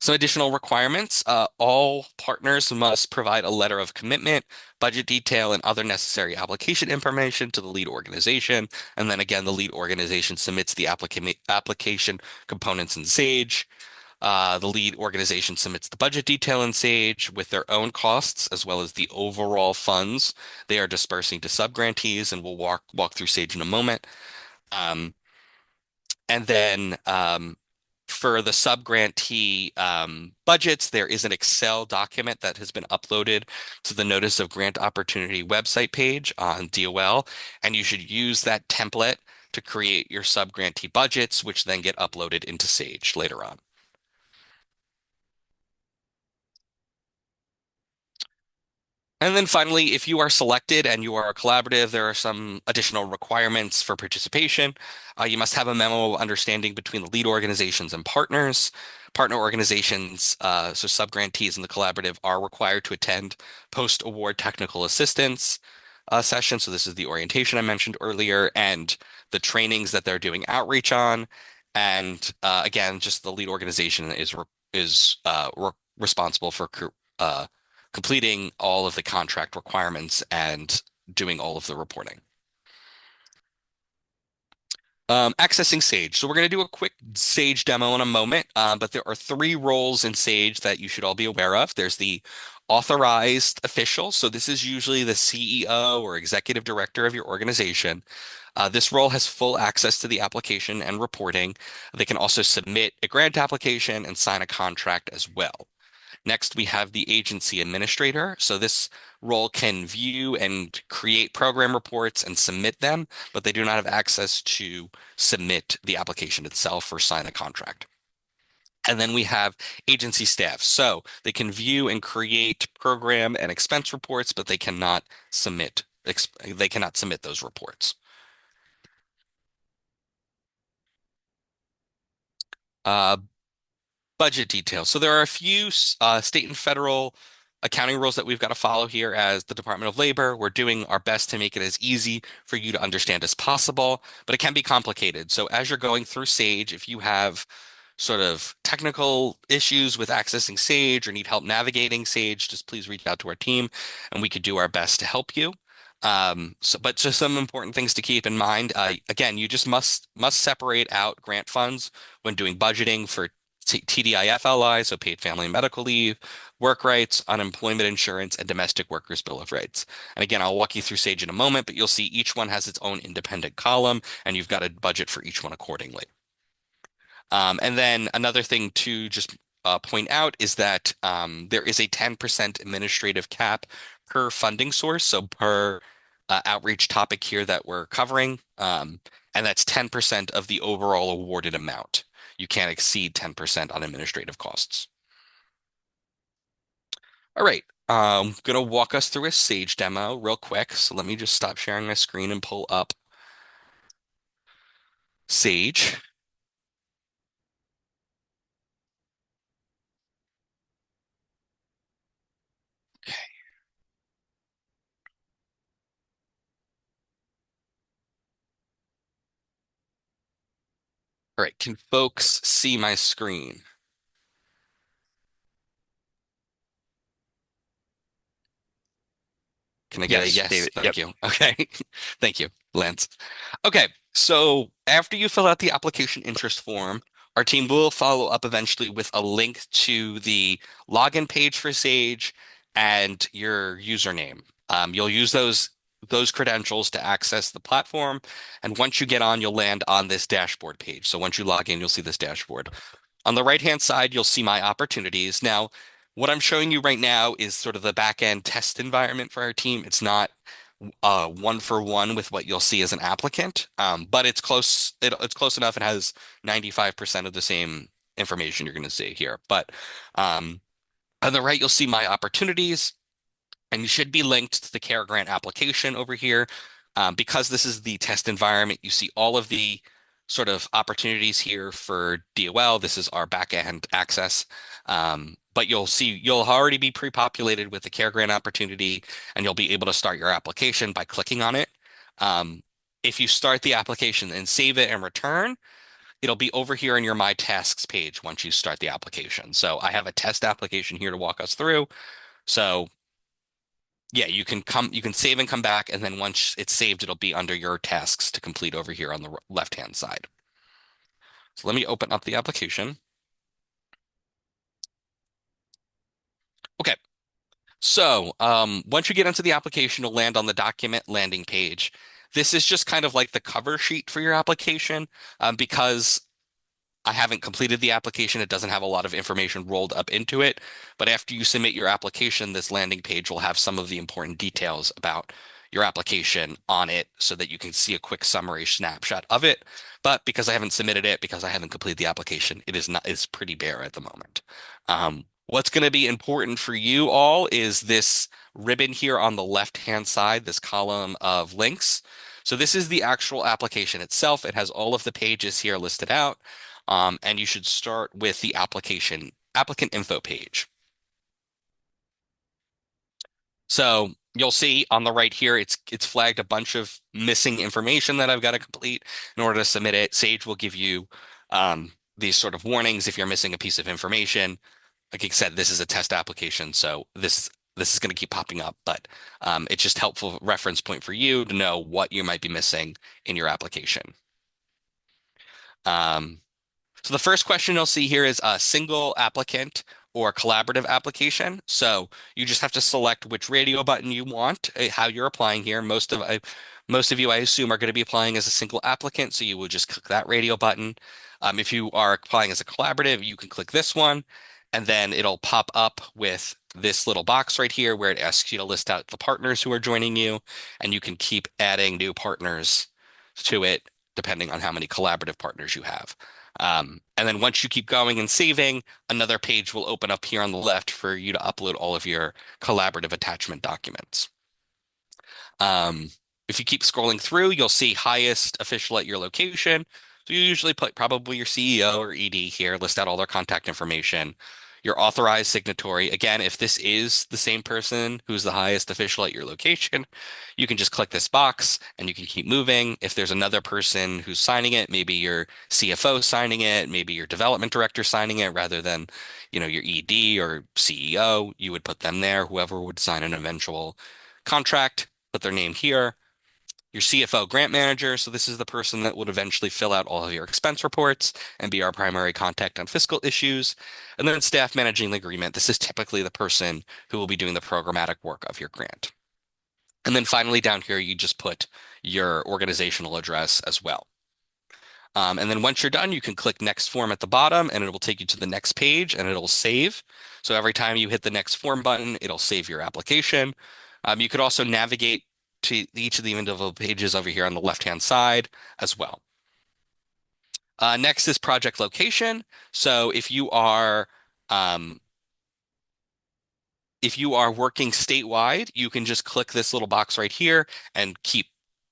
Some additional requirements. All partners must provide a letter of commitment, budget detail, and other necessary application information to the lead organization. And then again, the lead organization submits the application components in Sage. The lead organization submits the budget detail in Sage with their own costs as well as the overall funds they are dispersing to subgrantees, and we'll walk through Sage in a moment. Um, and then for the subgrantee budgets, there is an Excel document that has been uploaded to the Notice of Grant Opportunity website page on DOL, and you should use that template to create your subgrantee budgets, which then get uploaded into Sage later on. And then finally, if you are selected and you are a collaborative, there are some additional requirements for participation. You must have a memo of understanding between the lead organizations and partners. Partner organizations, so subgrantees in the collaborative, are required to attend post-award technical assistance sessions. So this is the orientation I mentioned earlier and the trainings that they're doing outreach on. And again, just the lead organization is responsible for uh, completing all of the contract requirements and doing all of the reporting. Accessing Sage. So we're going to do a quick Sage demo in a moment, but there are three roles in Sage that you should all be aware of. There's the authorized official. So this is usually the CEO or executive director of your organization. This role has full access to the application and reporting. They can also submit a grant application and sign a contract as well. Next, we have the agency administrator. So this role can view and create program reports and submit them, but they do not have access to submit the application itself or sign a contract. And then we have agency staff. So they can view and create program and expense reports, but they cannot submit those reports. Uh, Budget details. So there are a few state and federal accounting rules that we've got to follow here as the Department of Labor. We're doing our best to make it as easy for you to understand as possible, but it can be complicated. So as you're going through Sage, if you have sort of technical issues with accessing Sage or need help navigating Sage, just please reach out to our team and we could do our best to help you. But just some important things to keep in mind. Again, you just must separate out grant funds when doing budgeting for TDIFLI, so paid family and medical leave, work rights, unemployment insurance, and domestic workers' bill of rights. And again, I'll walk you through Sage in a moment, but you'll see each one has its own independent column, and you've got a budget for each one accordingly. And then another thing to just point out is that there is a 10% administrative cap per funding source, so per outreach topic here that we're covering, and that's 10% of the overall awarded amount. You can't exceed 10% on administrative costs. All right, I'm gonna walk us through a Sage demo real quick. So let me just stop sharing my screen and pull up Sage. All right, can folks see my screen? Can I get a Yes, yes? David. Yep. Thank you. Okay. Thank you, Lance. Okay, so after you fill out the application interest form, our team will follow up eventually with a link to the login page for Sage and your username. You'll use those credentials to access the platform, and once you get on, you'll land on this dashboard page. So once you log in, you'll see this dashboard. On the right-hand side, you'll see my opportunities. Now, what I'm showing you right now is sort of the back-end test environment for our team. It's not one for one with what you'll see as an applicant, but it's close. It's close enough. It has 95% of the same information you're going to see here. But um, on the right, you'll see my opportunities. And you should be linked to the Care Grant application over here. Because this is the test environment, you see all of the sort of opportunities here for DOL. This is our back-end access. But you'll see you'll already be pre-populated with the Care Grant opportunity, and you'll be able to start your application by clicking on it. Um, if you start the application and save it and return, it'll be over here in your My Tasks page once you start the application. So I have a test application here to walk us through. So yeah, you can save and come back, and then once it's saved, it'll be under your tasks to complete over here on the left-hand side. So let me open up the application. Okay. So once you get into the application, you'll land on the document landing page. This is just kind of like the cover sheet for your application, because I haven't completed the application. It doesn't have a lot of information rolled up into it. But after you submit your application, this landing page will have some of the important details about your application on it so that you can see a quick summary snapshot of it. But because I haven't submitted it, because I haven't completed the application, it's pretty bare at the moment. What's going to be important for you all is this ribbon here on the left-hand side, this column of links. So this is the actual application itself. It has all of the pages here listed out. And you should start with the applicant info page. So you'll see on the right here, it's flagged a bunch of missing information that I've got to complete in order to submit it. Sage will give you these sort of warnings if you're missing a piece of information. Like I said, this is a test application, so this is going to keep popping up, but it's just helpful reference point for you to know what you might be missing in your application. So the first question you'll see here is a single applicant or collaborative application. So you just have to select which radio button you want, how you're applying here. Most of you, I assume, are going to be applying as a single applicant, so you will just click that radio button. If you are applying as a collaborative, you can click this one, and then it'll pop up with this little box right here where it asks you to list out the partners who are joining you, and you can keep adding new partners to it depending on how many collaborative partners you have. And then once you keep going and saving, another page will open up here on the left for you to upload all of your collaborative attachment documents. If you keep scrolling through, you'll see highest official at your location. So you usually put probably your CEO or ED here, list out all their contact information. Your authorized signatory. Again, if this is the same person who's the highest official at your location, you can just click this box and you can keep moving. If there's another person who's signing it, maybe your CFO signing it, maybe your development director signing it rather than, your ED or CEO, you would put them there. Whoever would sign an eventual contract, put their name here. Your CFO grant manager, so this is the person that would eventually fill out all of your expense reports and be our primary contact on fiscal issues. And then staff managing the agreement. This is typically the person who will be doing the programmatic work of your grant. And then finally down here, you just put your organizational address as well. And then once you're done, you can click next form at the bottom and it will take you to the next page and it'll save. So every time you hit the next form button, it'll save your application. You could also navigate to each of the individual pages over here on the left-hand side as well. Next is project location. So if you are working statewide, you can just click this little box right here and keep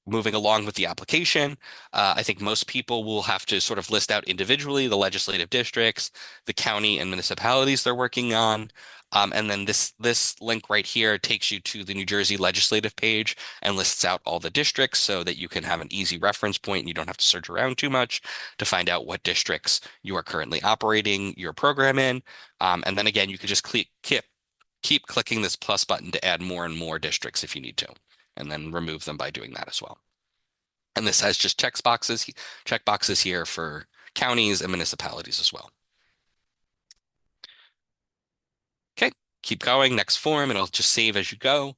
moving along with the application. I think most people will have to sort of list out individually the legislative districts, the county and municipalities they're working on. And then this link right here takes you to the New Jersey legislative page and lists out all the districts so that you can have an easy reference point and you don't have to search around too much to find out what districts you are currently operating your program in. And then again, you can just keep clicking this plus button to add more and more districts if you need to, and then remove them by doing that as well. And this has just check boxes here for counties and municipalities as well. Okay, keep going. Next form, it'll just save as you go.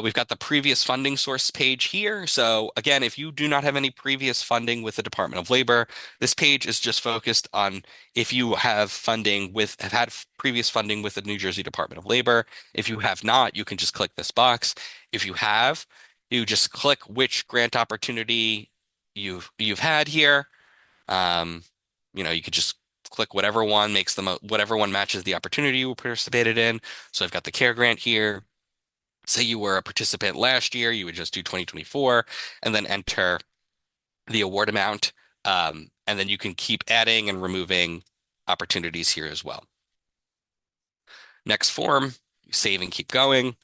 We've got the previous funding source page here. So again, if you do not have any previous funding with the Department of Labor, this page is just focused on if you have had previous funding with the New Jersey Department of Labor. If you have not, you can just click this box. If you have, you just click which grant opportunity you've had here. Um, you could just click whatever one matches the opportunity you participated in. So I've got the CARE grant here. Say you were a participant last year, you would just do 2024 and then enter the award amount. And then you can keep adding and removing opportunities here as well. Next form, save and keep going.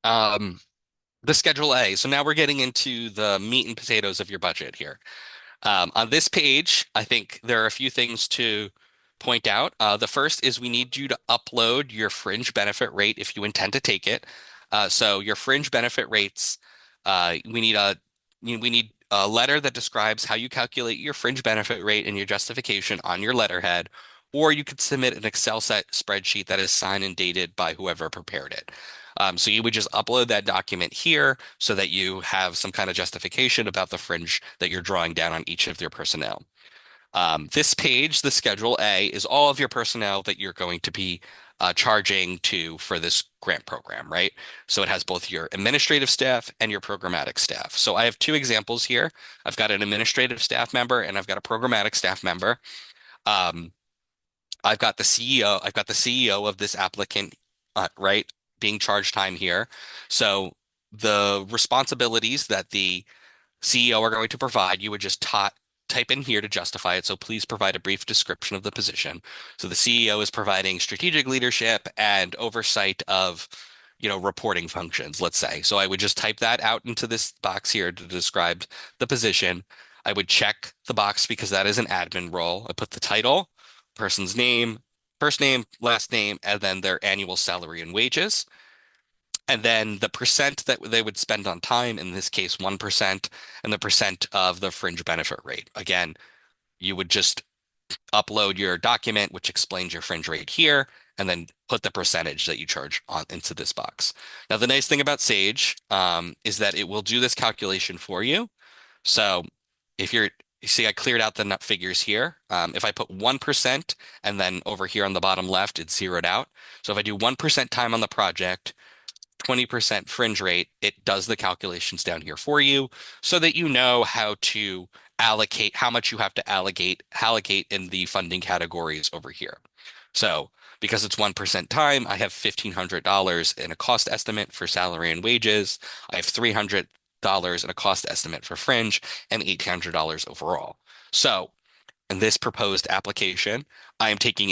Um, the Schedule A. So now we're getting into the meat and potatoes of your budget here. On this page, I think there are a few things to point out. The first is we need you to upload your fringe benefit rate if you intend to take it. So your fringe benefit rates, we need a letter that describes how you calculate your fringe benefit rate and your justification on your letterhead, or you could submit an Excel spreadsheet that is signed and dated by whoever prepared it. So you would just upload that document here so that you have some kind of justification about the fringe that you're drawing down on each of your personnel. This page, the Schedule A, is all of your personnel that you're going to be charging to for this grant program, right? So it has both your administrative staff and your programmatic staff. So I have two examples here. I've got an administrative staff member and I've got a programmatic staff member. Um, I've got the CEO. I've got the CEO of this applicant, right, being charged time here. So the responsibilities that the CEO are going to provide, you would just type in here to justify it. So please provide a brief description of the position. So the CEO is providing strategic leadership and oversight of, reporting functions, let's say. So I would just type that out into this box here to describe the position. I would check the box because that is an admin role. I put the title, person's name, first name, last name, and then their annual salary and wages. And then the percent that they would spend on time, in this case, 1%, and the percent of the fringe benefit rate. Again, you would just upload your document, which explains your fringe rate here, and then put the percentage that you charge on into this box. Now, the nice thing about Sage is that it will do this calculation for you. So if you see, I cleared out the nut figures here. If I put 1% and then over here on the bottom left, it's zeroed out. So if I do 1% time on the project, 20% fringe rate, it does the calculations down here for you so that you know how to allocate, how much you have to allocate in the funding categories over here. So because it's 1% time, I have $1,500 in a cost estimate for salary and wages. I have $300 in a cost estimate for fringe and $800 overall. So in this proposed application, I am taking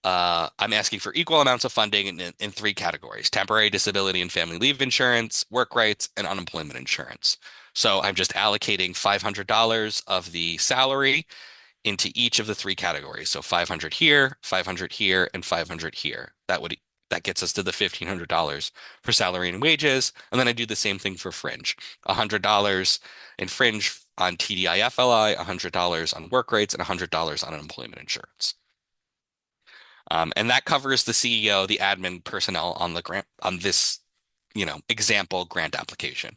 I'm asking for equal amounts of funding in three categories: temporary disability and family leave insurance, work rights, and unemployment insurance. So I'm just allocating $500 of the salary into each of the three categories. So 500 here, 500 here, and 500 here. That gets us to the $1,500 for salary and wages. And then I do the same thing for fringe. $100 in fringe on TDI-FLI, $100 on work rights, and $100 on unemployment insurance. And that covers the CEO, the admin personnel on the grant on this, example grant application.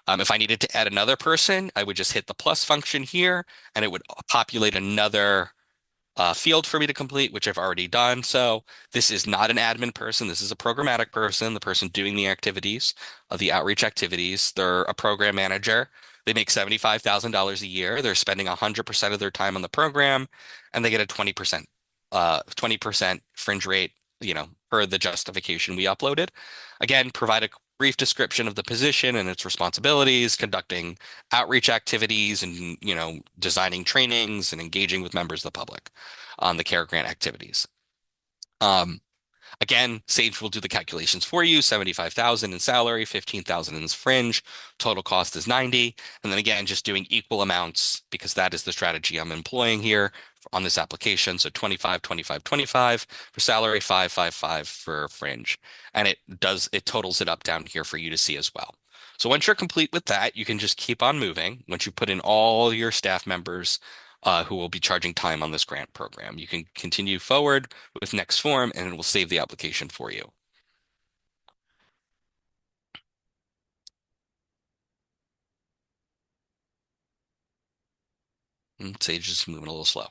If I needed to add another person, I would just hit the plus function here, and it would populate another field for me to complete, which I've already done. So this is not an admin person. This is a programmatic person, the person doing the activities, the outreach activities. They're a program manager. They make $75,000 a year. They're spending 100% of their time on the program, and they get a 20% fringe rate, per the justification we uploaded. Again, provide a brief description of the position and its responsibilities, conducting outreach activities and, designing trainings and engaging with members of the public on the CARE grant activities. Again, Sage will do the calculations for you. 75,000 in salary, 15,000 in fringe. Total cost is 90. And then again, just doing equal amounts because that is the strategy I'm employing here on this application. So 25, 25, 25 for salary, 5, 5, 5 for fringe. And it totals it up down here for you to see as well. So once you're complete with that, you can just keep on moving. Once you put in all your staff members who will be charging time on this grant program, you can continue forward with next form and it will save the application for you. And Sage is moving a little slow.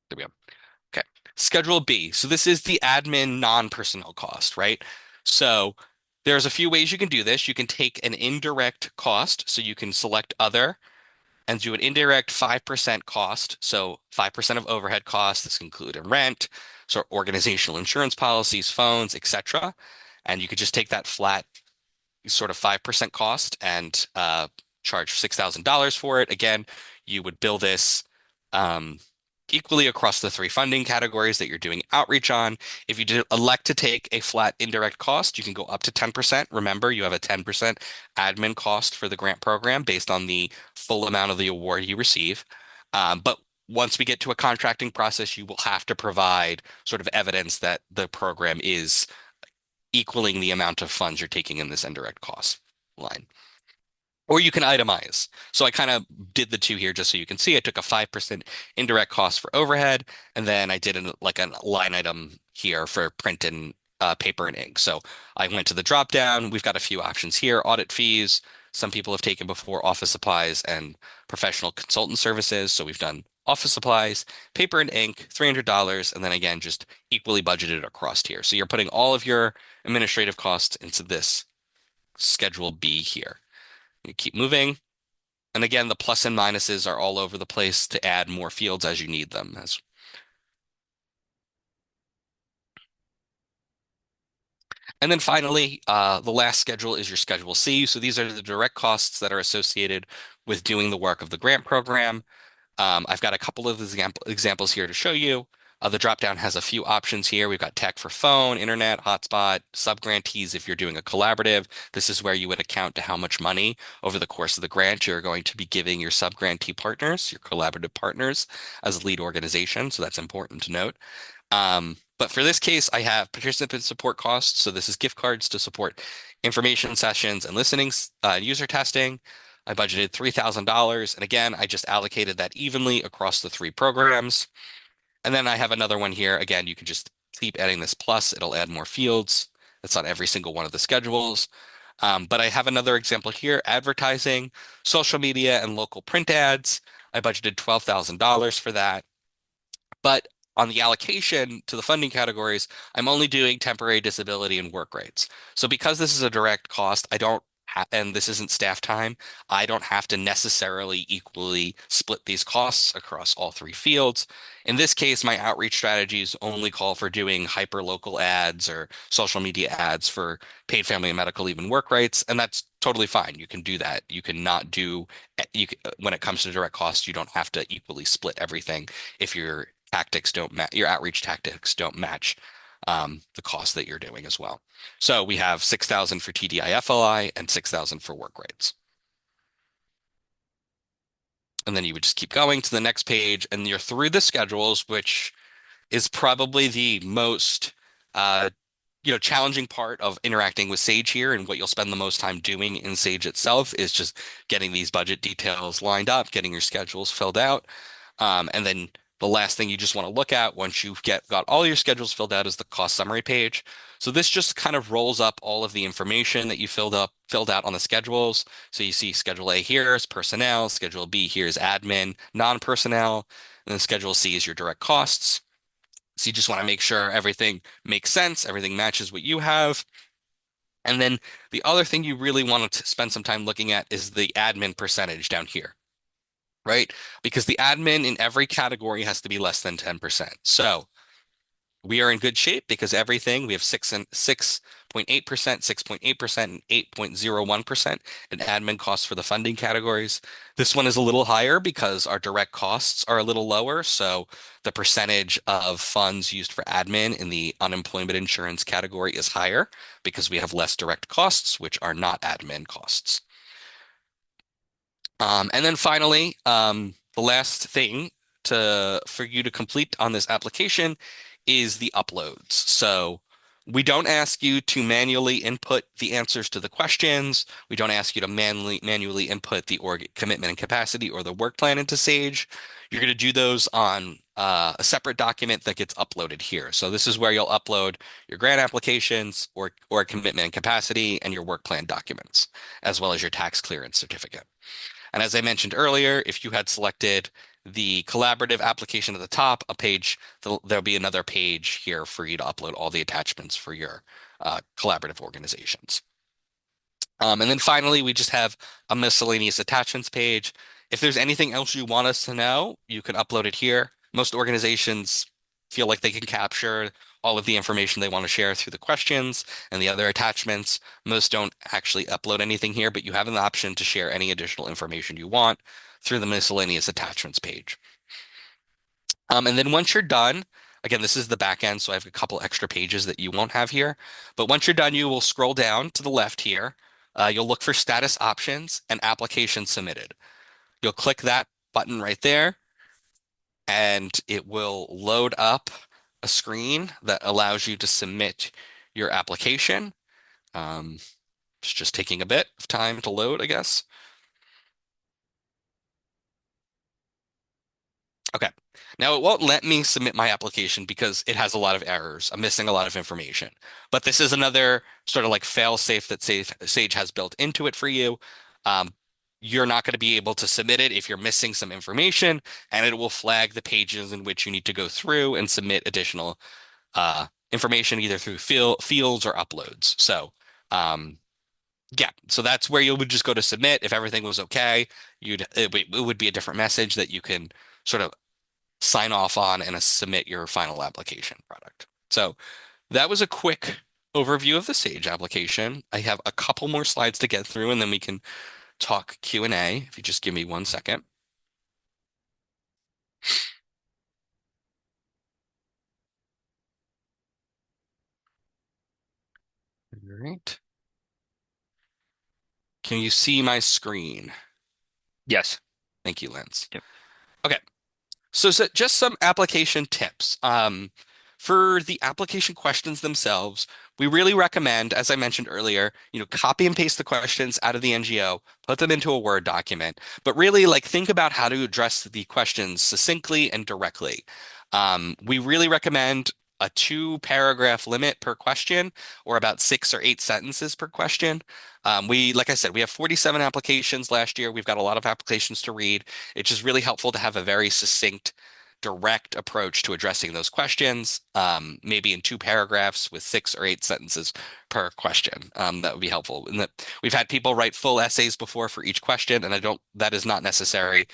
There we go. Okay. Schedule B. So this is the admin non-personnel cost, right? So there's a few ways you can do this. You can take an indirect cost. So you can select other and do an indirect 5% cost. So 5% of overhead costs. This can include a rent, so organizational insurance policies, phones, etc. And you could just take that flat sort of 5% cost and charge $6,000 for it. Again, you would bill this um, equally across the three funding categories that you're doing outreach on. If you elect to take a flat indirect cost, you can go up to 10%. Remember, you have a 10% admin cost for the grant program based on the full amount of the award you receive. But once we get to a contracting process, you will have to provide sort of evidence that the program is equaling the amount of funds you're taking in this indirect cost line. Or you can itemize. So I kind of did the two here just so you can see. I took a 5% indirect cost for overhead, and then I did like a line item here for print and paper and ink. So I went to the drop down. We've got a few options here. Audit fees. Some people have taken before office supplies and professional consultant services. So we've done office supplies, paper and ink, $300, and then again, just equally budgeted across here. So you're putting all of your administrative costs into this Schedule B here. You keep moving. And again, the plus and minuses are all over the place to add more fields as you need them. And then finally, the last schedule is your Schedule C. So these are the direct costs that are associated with doing the work of the grant program. I've got a couple of examples here to show you. The dropdown has a few options here. We've got tech for phone, internet, hotspot, subgrantees if you're doing a collaborative. This is where you would account to how much money over the course of the grant you're going to be giving your subgrantee partners, your collaborative partners, as a lead organization. So that's important to note. But for this case, I have participant support costs. So this is gift cards to support information sessions and listening, user testing. I budgeted $3,000. And again, I just allocated that evenly across the three programs. And then I have another one here. Again, you can just keep adding this plus. It'll add more fields. That's on every single one of the schedules. But I have another example here, advertising, social media, and local print ads. I budgeted $12,000 for that. But on the allocation to the funding categories, I'm only doing temporary disability and work rates. So because this is a direct cost, I don't and this isn't staff time, I don't have to necessarily equally split these costs across all three fields. In this case, my outreach strategies only call for doing hyper-local ads or social media ads for paid family and medical leave and work rates, and that's totally fine. You can do that. You can not do, when it comes to direct costs, you don't have to equally split everything if your tactics don't match, your outreach tactics don't match the cost that you're doing as well. So we have 6,000 for TDI-FLI and 6,000 for work rates. And then you would just keep going to the next page and you're through the schedules, which is probably the most challenging part of interacting with Sage here, and what you'll spend the most time doing in Sage itself is just getting these budget details lined up, getting your schedules filled out. And then the last thing you just want to look at once you've got all your schedules filled out is the cost summary page. So this just kind of rolls up all of the information that you filled out on the schedules. So you see Schedule A here is personnel, Schedule B here is admin, non-personnel, and then Schedule C is your direct costs. So you just want to make sure everything makes sense, everything matches what you have. And then the other thing you really want to spend some time looking at is the admin percentage down here, right? Because the admin in every category has to be less than 10%. So we are in good shape because everything, we have 6% 5.8%, 6.8%, and 8.01% in admin costs for the funding categories. This one is a little higher because our direct costs are a little lower. So the percentage of funds used for admin in the unemployment insurance category is higher because we have less direct costs, which are not admin costs. And then finally, the last thing for you to complete on this application is the uploads. So we don't ask you to manually input the answers to the questions. We don't ask you to manually input the org commitment and capacity or the work plan into Sage. You're going to do those on a separate document that gets uploaded here. So this is where you'll upload your grant applications or commitment and capacity and your work plan documents, as well as your tax clearance certificate. And as I mentioned earlier, if you had selected the collaborative application at the top, there'll be another page here for you to upload all the attachments for your collaborative organizations. And then finally, we just have a miscellaneous attachments page. If there's anything else you want us to know, you can upload it here. Most organizations feel like they can capture all of the information they want to share through the questions and the other attachments. Most don't actually upload anything here, but you have an option to share any additional information you want through the miscellaneous attachments page. And then once you're done, again, this is the back end, so I have a couple extra pages that you won't have here. But once you're done, you will scroll down to the left here. You'll look for status options and application submitted. You'll click that button right there, and it will load up a screen that allows you to submit your application. It's just taking a bit of time to load, I guess. Okay. Now it won't let me submit my application because it has a lot of errors. I'm missing a lot of information. But this is another sort of like fail safe that Sage has built into it for you. Um, you're not going to be able to submit it if you're missing some information, and it will flag the pages in which you need to go through and submit additional information either through fields or uploads. So yeah, so that's where you would just go to submit. If everything was okay, it would be a different message that you can sort of sign off on and submit your final application product. So that was a quick overview of the Sage application. I have a couple more slides to get through, and then we can talk Q&A if you just give me 1 second. All right. Can you see my screen? Yes. Thank you, Lance. Yep. Okay. So just some application tips. For the application questions themselves, we really recommend, as I mentioned earlier, copy and paste the questions out of the NGO, put them into a Word document, but really like think about how to address the questions succinctly and directly. We really recommend a 2-paragraph limit per question, or about 6 or 8 sentences per question. Like I said, we have 47 applications last year. We've got a lot of applications to read. It's just really helpful to have a very succinct, direct approach to addressing those questions, maybe in 2 paragraphs with 6 or 8 sentences per question. That would be helpful. And we've had people write full essays before for each question, and that is not necessary.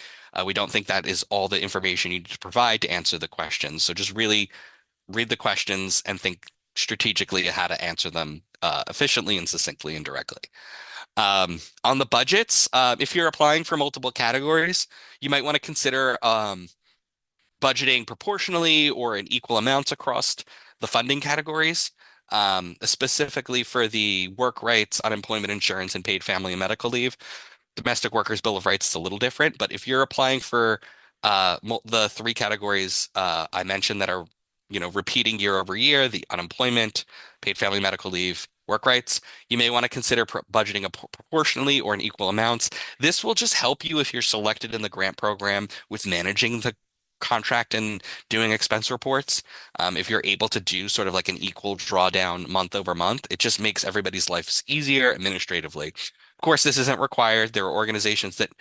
We don't think that is all the information you need to provide to answer the questions. So just really read the questions and think strategically how to answer them efficiently and succinctly and directly. On the budgets, if you're applying for multiple categories, you might want to consider budgeting proportionally or in equal amounts across the funding categories. Specifically for the work rights, unemployment insurance, and paid family and medical leave. Domestic Workers Bill of Rights is a little different, but if you're applying for the 3 categories I mentioned that are repeating year over year, the unemployment, paid family medical leave, work rights, you may want to consider budgeting proportionally or in equal amounts. This will just help you if you're selected in the grant program with managing the contract and doing expense reports. If you're able to do sort of like an equal drawdown month over month, it just makes everybody's lives easier administratively. Of course, this isn't required. There are organizations that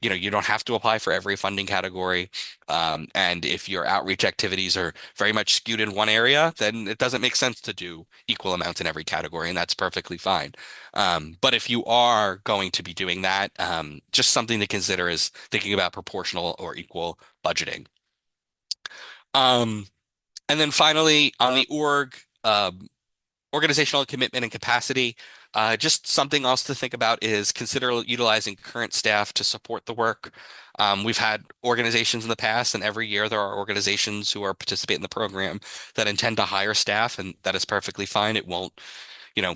you don't have to apply for every funding category. And if your outreach activities are very much skewed in one area, then it doesn't make sense to do equal amounts in every category, and that's perfectly fine. But if you are going to be doing that, just something to consider is thinking about proportional or equal budgeting. And then finally, on the org Organizational commitment and capacity. Just something else to think about is consider utilizing current staff to support the work. We've had organizations in the past, and every year there are organizations who are participating in the program that intend to hire staff, and that is perfectly fine. It won't, you know,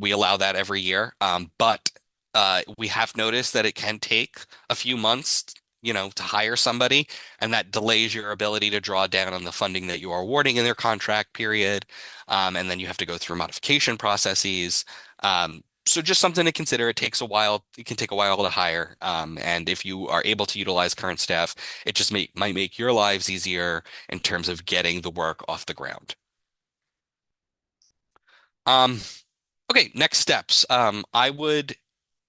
we allow that every year. But we have noticed that it can take a few months, to hire somebody, and that delays your ability to draw down on the funding that you are awarding in their contract period. And then you have to go through modification processes. So just something to consider. It takes a while. It can take a while to hire. And if you are able to utilize current staff, it just might make your lives easier in terms of getting the work off the ground. Um, okay, next steps. I would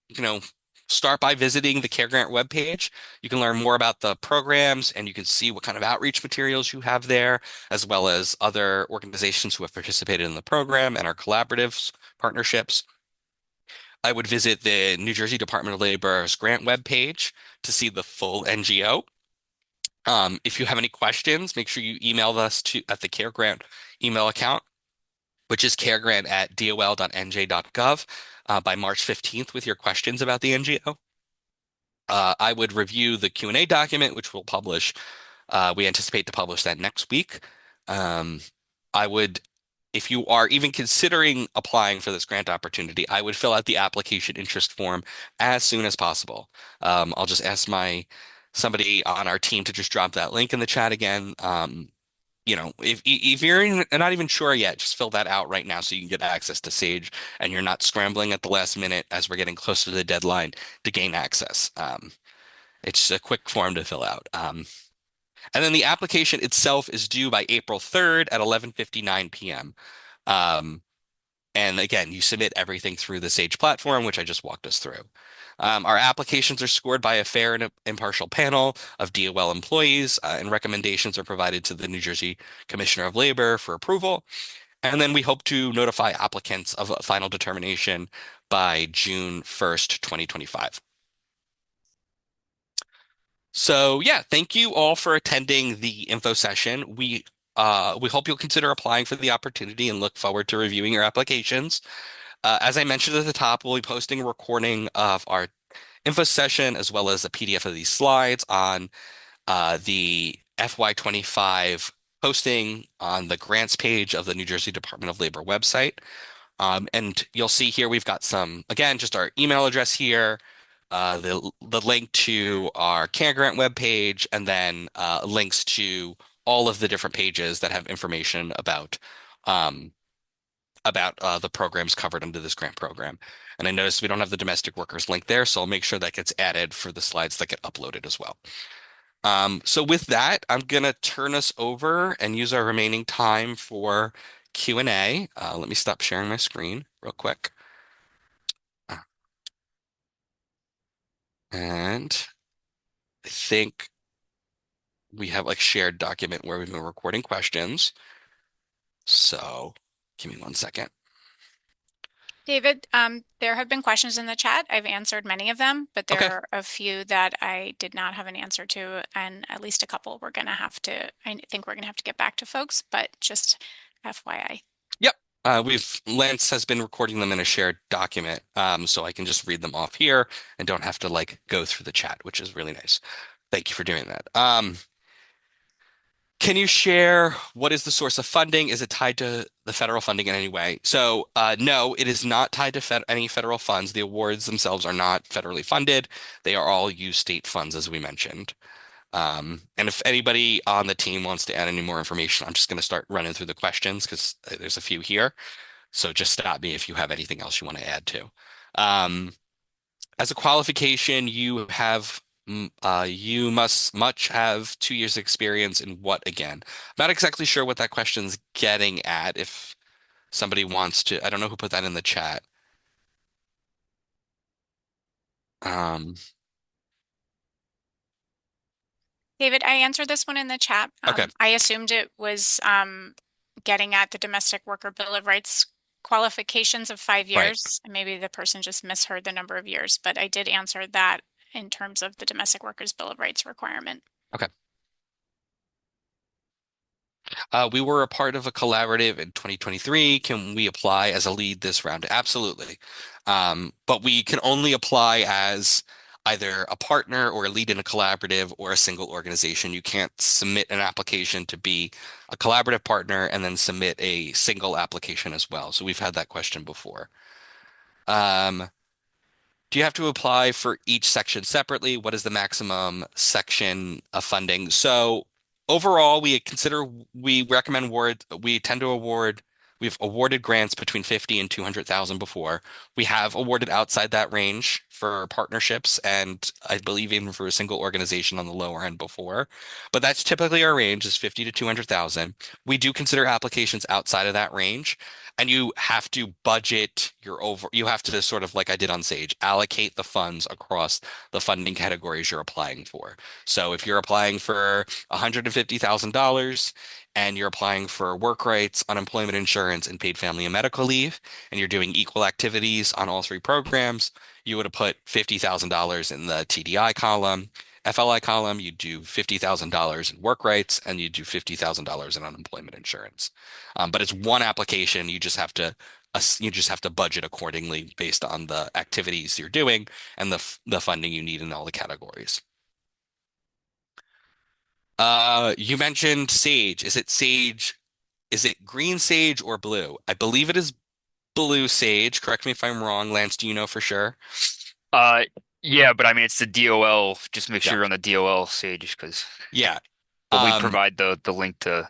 you know, start by visiting the Care Grant webpage. You can learn more about the programs and you can see what kind of outreach materials you have there, as well as other organizations who have participated in the program and our collaboratives, partnerships. I would visit the New Jersey Department of Labor's grant webpage to see the full NGO. If you have any questions, make sure you email us at the Care Grant email account, which is caregrant@dol.nj.gov by March 15th with your questions about the NGO. I would review the Q&A document, which we'll publish. We anticipate to publish that next week. Um, I would, if you are even considering applying for this grant opportunity, I would fill out the application interest form as soon as possible. I'll just ask somebody on our team to just drop that link in the chat again. If you're not even sure yet, just fill that out right now so you can get access to Sage and you're not scrambling at the last minute as we're getting closer to the deadline to gain access. It's a quick form to fill out. And then the application itself is due by April 3rd at 11:59 p.m. Um, and again, you submit everything through the Sage platform, which I just walked us through. Our applications are scored by a fair and impartial panel of DOL employees, and recommendations are provided to the New Jersey Commissioner of Labor for approval. And then we hope to notify applicants of a final determination by June 1st, 2025. So yeah, thank you all for attending the info session. We hope you'll consider applying for the opportunity and look forward to reviewing your applications. As I mentioned at the top, we'll be posting a recording of our info session as well as a PDF of these slides on the FY25 posting on the grants page of the New Jersey Department of Labor website. And you'll see here we've got again, just our email address here, the link to our Care Grant webpage, and then links to all of the different pages that have information um, about the programs covered under this grant program. And I noticed we don't have the domestic workers link there, so I'll make sure that gets added for the slides that get uploaded as well. So with that, I'm gonna turn us over and use our remaining time for Q&A. Let me stop sharing my screen real quick. And I think we have like shared document where we've been recording questions. So give me one second. David, there have been questions in the chat. I've answered many of them, but there Okay. are a few that I did not have an answer to, and at least a couple I think we're gonna have to get back to folks, but just FYI. Yep. Lance has been recording them in a shared document, so I can just read them off here and don't have to like go through the chat, which is really nice. Thank you for doing that. Can you share what is the source of funding? Is it tied to the federal funding in any way? So, no, it is not tied to any federal funds. The awards themselves are not federally funded. They are all use state funds, as we mentioned. And if anybody on the team wants to add any more information, I'm just going to start running through the questions because there's a few here. So just stop me if you have anything else you want to add to. Um, as a qualification, you must much have 2 years experience in what again? I'm not exactly sure what that question's getting at. If somebody wants to, I don't know who put that in the chat. Um, David, I answered this one in the chat. okay, I assumed it was getting at the domestic worker bill of rights qualifications of 5 right. years. Maybe the person just misheard the number of years, but I did answer that in terms of the domestic workers bill of rights requirement. Okay. We were a part of a collaborative in 2023. Can we apply as a lead this round? Absolutely. But we can only apply as either a partner or a lead in a collaborative or a single organization. You can't submit an application to be a collaborative partner and then submit a single application as well. So we've had that question before. Um, do you have to apply for each section separately? What is the maximum section of funding? So overall, we recommend we tend to award, we've awarded grants between 50 and 200,000 before. We have awarded outside that range for partnerships and I believe even for a single organization on the lower end before. But that's typically our range is 50 to 200,000. We do consider applications outside of that range. And you have to budget you have to sort of like I did on Sage, allocate the funds across the funding categories you're applying for. So if you're applying for $150,000 and you're applying for work rights, unemployment insurance, and paid family and medical leave, and you're doing equal activities on all three programs, you would have put $50,000 in the TDI column. FLI column, you do $50,000 in work rights and you do $50,000 in unemployment insurance. But it's one application. You just have to budget accordingly based on the activities you're doing and the funding you need in all the categories. You mentioned Sage. Is it Sage? Is it green Sage or blue? I believe it is blue Sage. Correct me if I'm wrong. Lance, do you know for sure? Uh, yeah, but I mean it's the DOL. Just make Yeah. sure you're on the DOL Sage because, Yeah. but we Um, provide the link to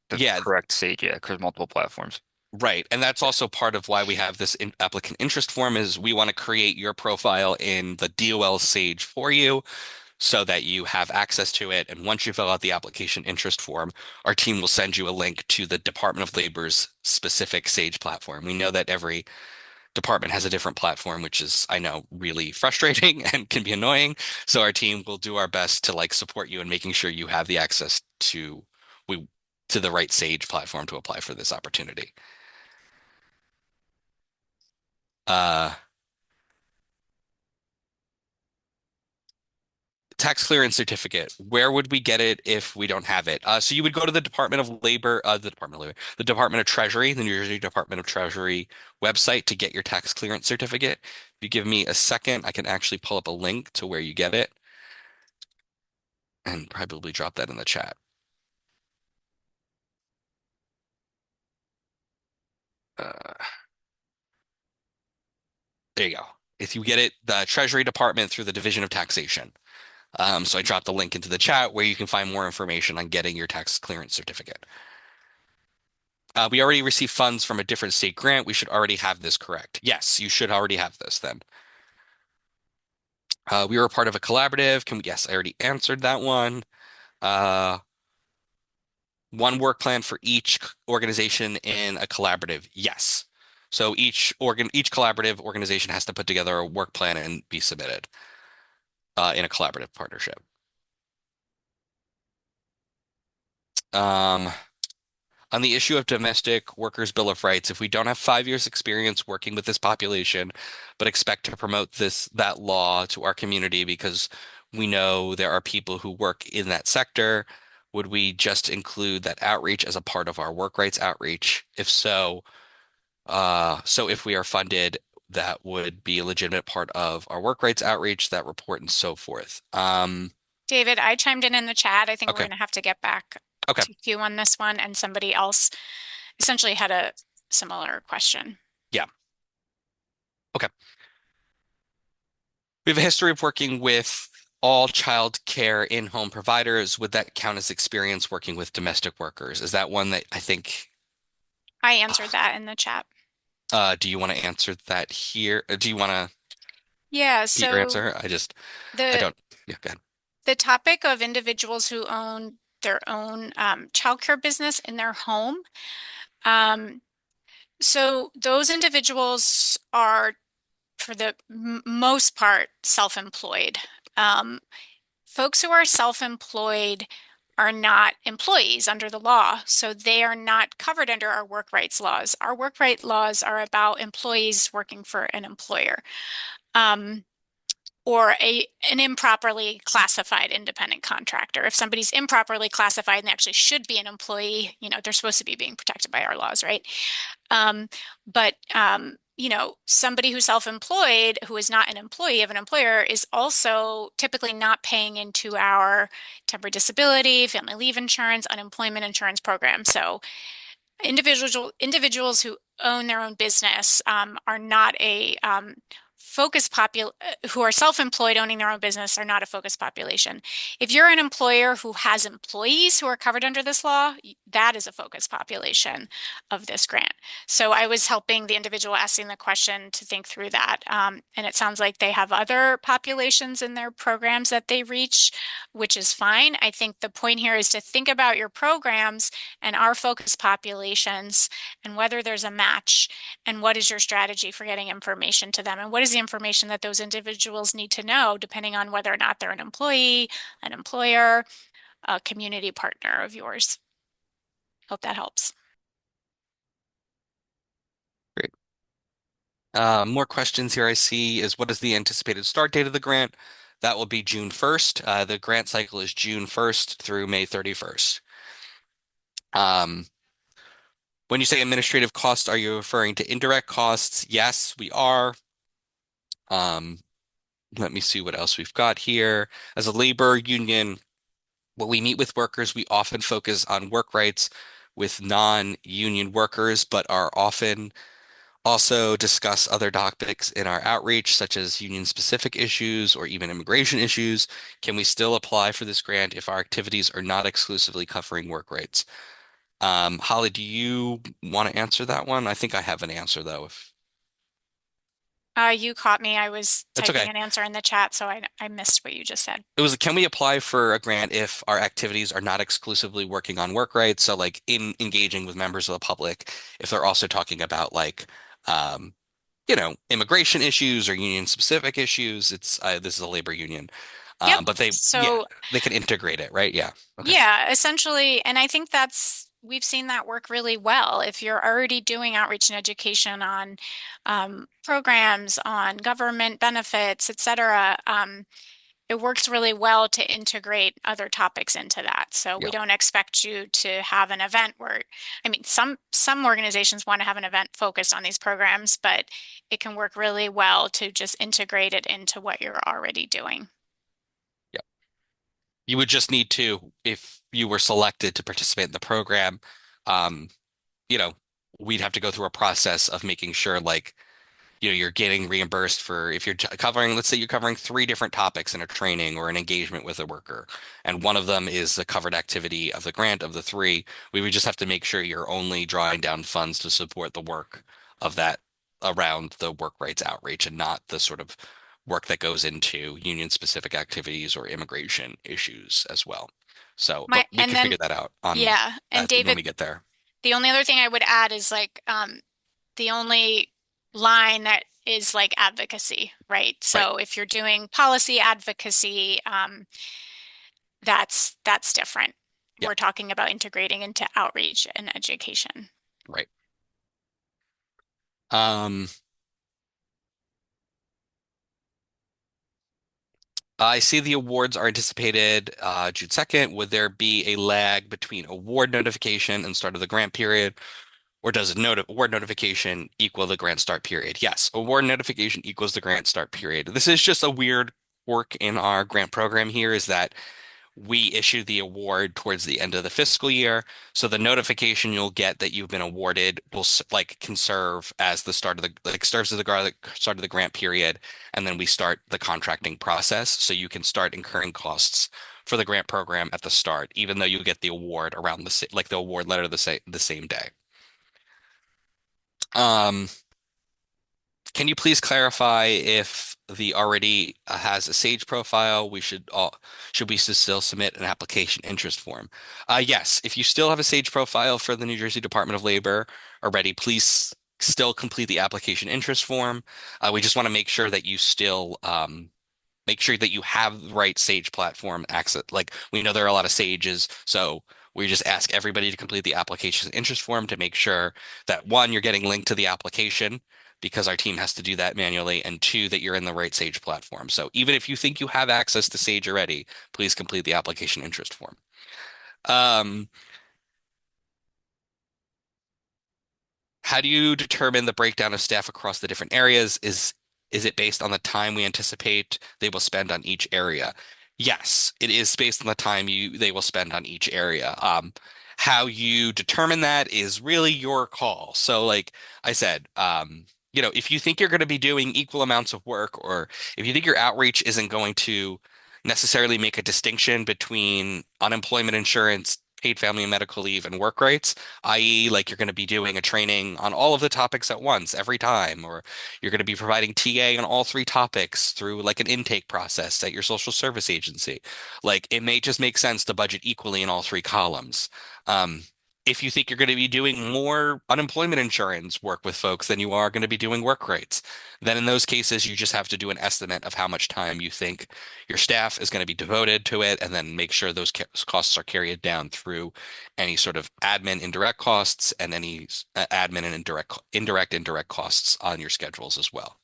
the yeah, correct Sage. Yeah, because multiple platforms. right. And that's also part of why we have this applicant interest form is we want to create your profile in the DOL Sage for you so that you have access to it. And once you fill out the application interest form, our team will send you a link to the Department of Labor's specific Sage platform. We know that every department has a different platform, which is, I know, really frustrating and can be annoying. So our team will do our best to like support you in making sure you have the access we to the right Sage platform to apply for this opportunity. Uh, Tax clearance certificate. Where would we get it if we don't have it? So you would go to the Department of Labor, the Department of Treasury, the New Jersey Department of Treasury website to get your tax clearance certificate. If you give me a second, I can actually pull up a link to where you get it and probably drop that in the chat. Uh, there you go. If you get it, the Treasury Department through the Division of Taxation. So I dropped the link into the chat where you can find more information on getting your tax clearance certificate. We already received funds from a different state grant. We should already have this correct. Yes, you should already have this then. We were a part of a collaborative. Yes, I already answered that one. Uh, One work plan for each organization in a collaborative. Yes. So each collaborative organization has to put together a work plan and be submitted in a collaborative partnership. Um, on the issue of domestic workers' bill of rights, if we don't have 5 years experience working with this population, but expect to promote that law to our community because we know there are people who work in that sector, would we just include that outreach as a part of our work rights outreach? If so, so if we are funded, that would be a legitimate part of our work rights outreach, that report and so forth. David, I chimed in the chat. I think we're Okay. going to have to get back Okay. to you on this one, and somebody else essentially had a similar question. Yeah. Okay. We have a history of working with all child care in-home providers. Would that count as experience working with domestic workers? Is that one that I think, I answered that in the chat. do you want to answer that here? Do you want to Yeah, repeat your so answer? I don't, yeah, go ahead. the topic of individuals who own their own childcare business in their home. So those individuals are, for the most part, self-employed. Folks who are self-employed are not employees under the law, so they are not covered under our work rights laws. Our work right laws are about employees working for an employer. or an improperly classified independent contractor. If somebody's improperly classified and they actually should be an employee, they're supposed to be being protected by our laws, right? But somebody who's self-employed who is not an employee of an employer is also typically not paying into our temporary disability, family leave insurance, unemployment insurance program. So individuals who own their own business are not a who are self-employed owning their own business are not a focused population. If you're an employer who has employees who are covered under this law, that is a focused population of this grant. So I was helping the individual asking the question to think through that. And it sounds like they have other populations in their programs that they reach, which is fine. I think the point here is to think about your programs and our focus populations and whether there's a match and what is your strategy for getting information to them and what is the information that those individuals need to know depending on whether or not they're an employee, an employer, a community partner of yours. Hope that helps. Great. More questions here I see is what is the anticipated start date of the grant? That will be June 1st. The grant cycle is June 1st through May 31st. When you say administrative costs, are you referring to indirect costs? Yes, we are. Let me see what else we've got here. As a labor union, when we meet with workers, we often focus on work rights with non-union workers, but are often also discuss other topics in our outreach, such as union-specific issues or even immigration issues. Can we still apply for this grant if our activities are not exclusively covering work rights? Holly, do you want to answer that one? I think I have an answer though. If You caught me. I was That's typing okay. an answer in the chat, so I missed what you just said. It was, can we apply for a grant if our activities are not exclusively working on work rights? So like in engaging with members of the public, if they're also talking about like, um, immigration issues or union specific issues, this is a labor union. Yep. But yeah, So they can integrate it, right? Yeah. Okay. yeah, essentially, and I think we've seen that work really well. If you're already doing outreach and education on programs, on government benefits, et cetera, it works really well to integrate other topics into that. So we Yeah. don't expect you to have an event where, I mean, some organizations want to have an event focused on these programs, but it can work really well to just integrate it into what you're already doing. Yeah. You would just need to, if you were selected to participate in the program, um, you know, we'd have to go through a process of making sure like you're getting reimbursed for if you're covering, let's say you're covering three different topics in a training or an engagement with a worker, and one of them is the covered activity of the grant of the three. We would just have to make sure you're only drawing down funds to support the work of that around the work rights outreach and not the sort of work that goes into union specific activities or immigration issues as well. So, but we And can then, figure that out on yeah, and that when David, we get there. the only other thing I would add is like the only line that is like advocacy, right? Right. So if you're doing policy advocacy, that's different. Yeah. We're talking about integrating into outreach and education. Right. Um, I see the awards are anticipated June 2nd. Would there be a lag between award notification and start of the grant period? Or does award notification equal the grant start period? Yes, award notification equals the grant start period. This is just a weird quirk in our grant program here is that we issue the award towards the end of the fiscal year. So the notification you'll get that you've been awarded will like can serve as the start of the like serves as the start of the grant period, and then we start the contracting process. So you can start incurring costs for the grant program at the start, even though you get the award around like the award letter the same day. Um, can you please clarify if the already has a Sage profile, should we still submit an application interest form? Yes, if you still have a Sage profile for the New Jersey Department of Labor already, please still complete the application interest form. We just want to make sure that you still make sure that you have the right Sage platform access. Like we know there are a lot of Sages, so we just ask everybody to complete the application interest form to make sure that one, you're getting linked to the application, because our team has to do that manually, and two, that you're in the right Sage platform. So even if you think you have access to Sage already, please complete the application interest form. Um, How do you determine the breakdown of staff across the different areas? Is it based on the time we anticipate they will spend on each area? Yes, it is based on the time they will spend on each area. How you determine that is really your call. So, like I said, if you think you're going to be doing equal amounts of work, or if you think your outreach isn't going to necessarily make a distinction between unemployment insurance, paid family and medical leave, and work rights, i.e., like you're going to be doing a training on all of the topics at once every time, or you're going to be providing TA on all three topics through like an intake process at your social service agency. Like it may just make sense to budget equally in all three columns. Um, if you think you're going to be doing more unemployment insurance work with folks than you are going to be doing work rights, then in those cases, you just have to do an estimate of how much time you think your staff is going to be devoted to it, and then make sure those costs are carried down through any sort of admin indirect costs and any admin and indirect costs on your schedules as well.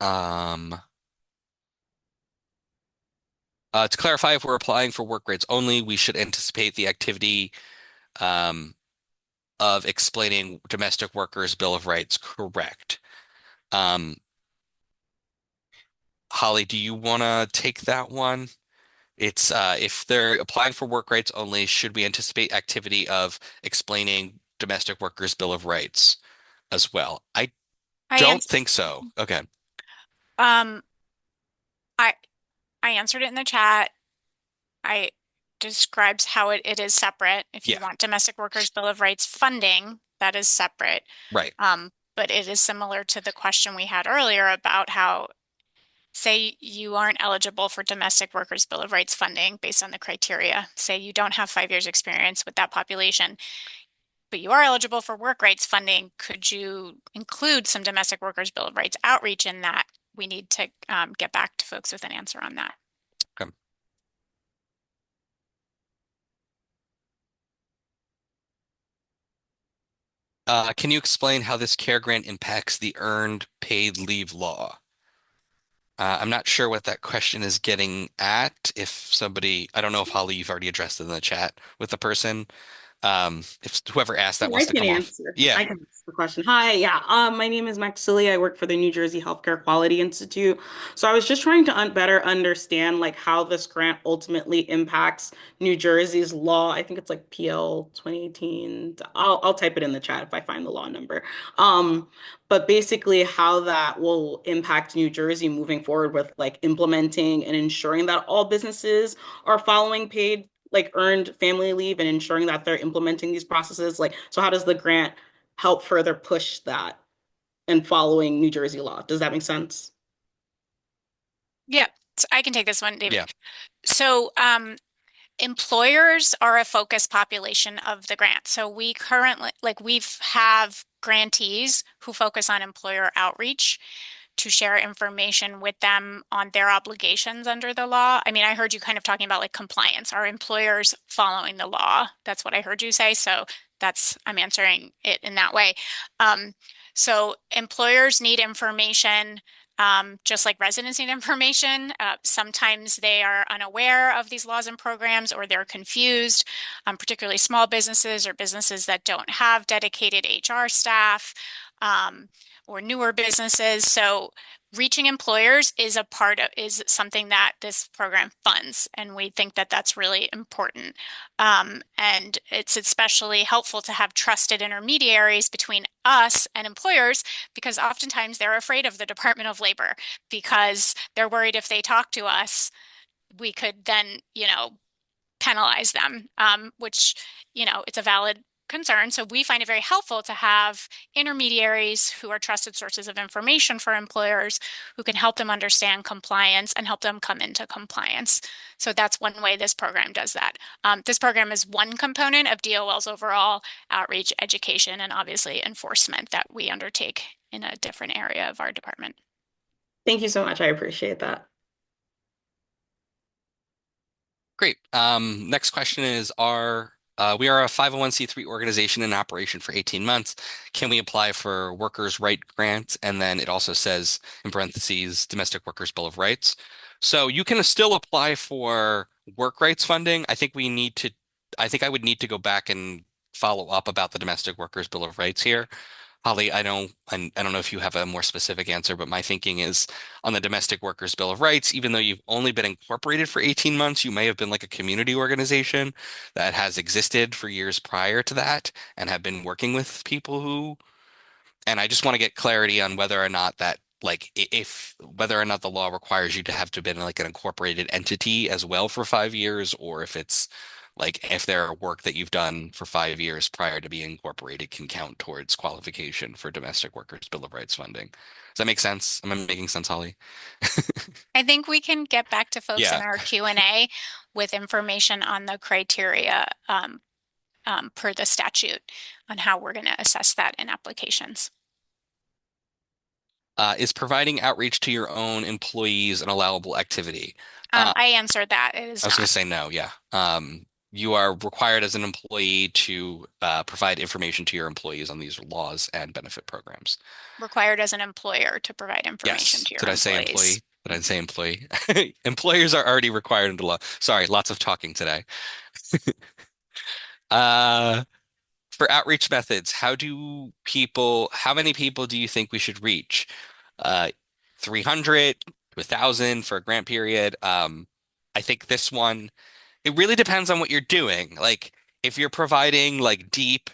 Um, to clarify, if we're applying for work grades only, we should anticipate the activity um, of explaining domestic workers' Bill of Rights, correct? Um, Holly, do you want to take that one? It's if they're applying for work rights only, should we anticipate activity of explaining domestic workers' Bill of Rights as well? I I don't ans think so. Okay. um I I answered it in the chat. I describes how it is separate. If you Yeah, want domestic workers bill of rights funding, that is separate. right. But it is similar to the question we had earlier about how, say you aren't eligible for domestic workers bill of rights funding based on the criteria. Say you don't have 5 years experience with that population, but you are eligible for work rights funding. Could you include some domestic workers bill of rights outreach in that? We need to get back to folks with an answer on that. Okay. Can you explain how this care grant impacts the earned paid leave law? I'm not sure what that question is getting at. If somebody, I don't know if Holly, you've already addressed it in the chat with the person. If whoever asked that I wants to can come off. answer. Yeah. I can answer the question. Hi, yeah. My name is Maxili. I work for the New Jersey Healthcare Quality Institute. So I was just trying to better understand like how this grant ultimately impacts New Jersey's law. I think it's like PL 2018. I'll type it in the chat if I find the law number. Um, but basically how that will impact New Jersey moving forward with like implementing and ensuring that all businesses are following paid like earned family leave and ensuring that they're implementing these processes? Like, so how does the grant help further push that and following New Jersey law? Does that make sense? Yeah, I can take this one, David. Yeah. So, employers are a focus population of the grant. So we currently, like we've have grantees who focus on employer outreach to share information with them on their obligations under the law. I mean, I heard you kind of talking about like compliance. Are employers following the law? That's what I heard you say. So I'm answering it in that way. Um, so employers need information just like residents need information. Sometimes they are unaware of these laws and programs or they're confused, particularly small businesses or businesses that don't have dedicated HR staff um, or newer businesses. So reaching employers is something that this program funds, and we think that that's really important. And it's especially helpful to have trusted intermediaries between us and employers because oftentimes they're afraid of the Department of Labor because they're worried if they talk to us, we could then, penalize them, which, it's a valid concern. So we find it very helpful to have intermediaries who are trusted sources of information for employers who can help them understand compliance and help them come into compliance. So that's one way this program does that. This program is one component of DOL's overall outreach, education, and obviously enforcement that we undertake in a different area of our department. Thank you so much. I appreciate that. Great. Next question is, are We are a 501(c)(3) organization in operation for 18 months. Can we apply for workers' right grant? And then it also says in parentheses, domestic workers' bill of rights. So you can still apply for work rights funding. I think I would need to go back and follow up about the domestic workers' bill of rights here. Holly, I don't know if you have a more specific answer, but my thinking is on the Domestic Workers Bill of Rights, even though you've only been incorporated for 18 months, you may have been like a community organization that has existed for years prior to that and have been working with people who, and I just want to get clarity on whether or not that, like, if whether or not the law requires you to have been like an incorporated entity as well for 5 years, or if it's like if there are work that you've done for 5 years prior to being incorporated can count towards qualification for Domestic Workers Bill of Rights funding. Does that make sense? Am I making sense, Holly? I think we can get back to folks in Yeah. our Q&A with information on the criteria per the statute on how we're going to assess that in applications. Is providing outreach to your own employees an allowable activity? I answered that. It is I was going not to say no, yeah. You are required as an employee to provide information to your employees on these laws and benefit programs. required as an employer to provide information Yes. to your Did I say employees. employee? Did I say employee? Employers are already required under law. Sorry, lots of talking today. Uh, for outreach methods, how many people do you think we should reach? Uh, 300 to 1,000 for a grant period. I think this one, it really depends on what you're doing. Like, if you're providing like deep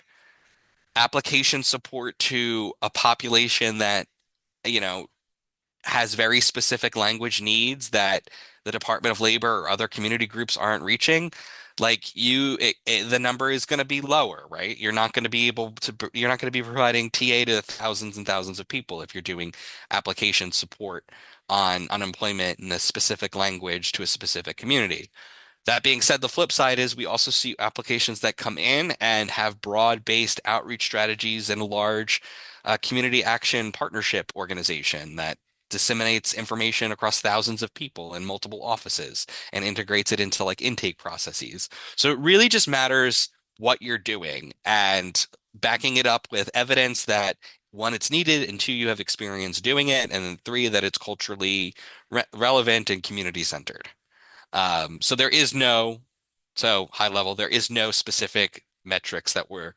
application support to a population that, you know, has very specific language needs that the Department of Labor or other community groups aren't reaching, like the number is going to be lower, right? You're not going to be providing TA to thousands and thousands of people if you're doing application support on unemployment in a specific language to a specific community. That being said, the flip side is we also see applications that come in and have broad-based outreach strategies and a large community action partnership organization that disseminates information across thousands of people in multiple offices and integrates it into like intake processes. So it really just matters what you're doing and backing it up with evidence that one, it's needed, and two, you have experience doing it, and then three, that it's culturally relevant and community centered. So there is no, so high level, there is no specific metrics that we're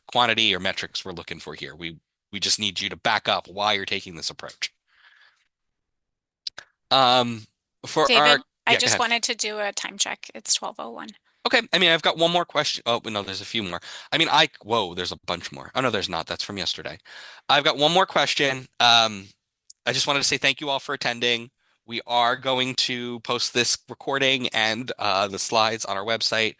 quantity or metrics we're looking for here. We just need you to back up why you're taking this approach. Um, for our David, I Yeah, go just ahead. wanted to do a time check. It's 12:01. Okay, I mean, I've got one more question. Oh, no, there's a few more. I mean, whoa, there's a bunch more. Oh, no, there's not. That's from yesterday. I've got one more question. I just wanted to say thank you all for attending. We are going to post this recording and the slides on our website.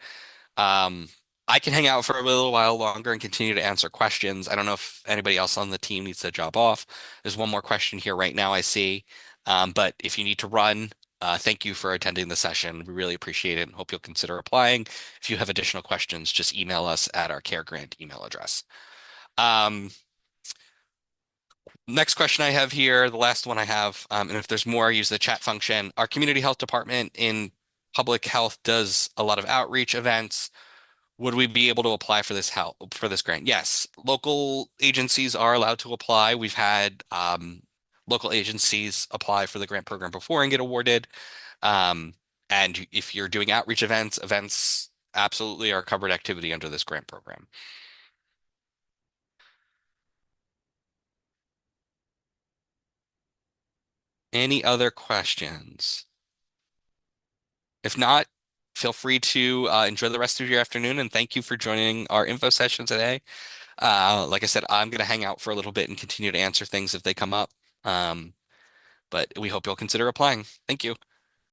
Um, I can hang out for a little while longer and continue to answer questions. I don't know if anybody else on the team needs to drop off. There's one more question here right now I see. But if you need to run, thank you for attending the session. We really appreciate it and hope you'll consider applying. If you have additional questions, just email us at our care grant email address. Um, Next question I have here, the last one I have, and if there's more, use the chat function. Our community health department in public health does a lot of outreach events. Would we be able to apply for this grant? Yes, local agencies are allowed to apply. We've had local agencies apply for the grant program before and get awarded. And if you're doing outreach events absolutely are covered activity under this grant program. Any other questions? If not, feel free to enjoy the rest of your afternoon and thank you for joining our info session today. Like I said, I'm going to hang out for a little bit and continue to answer things if they come up. But we hope you'll consider applying. Thank you.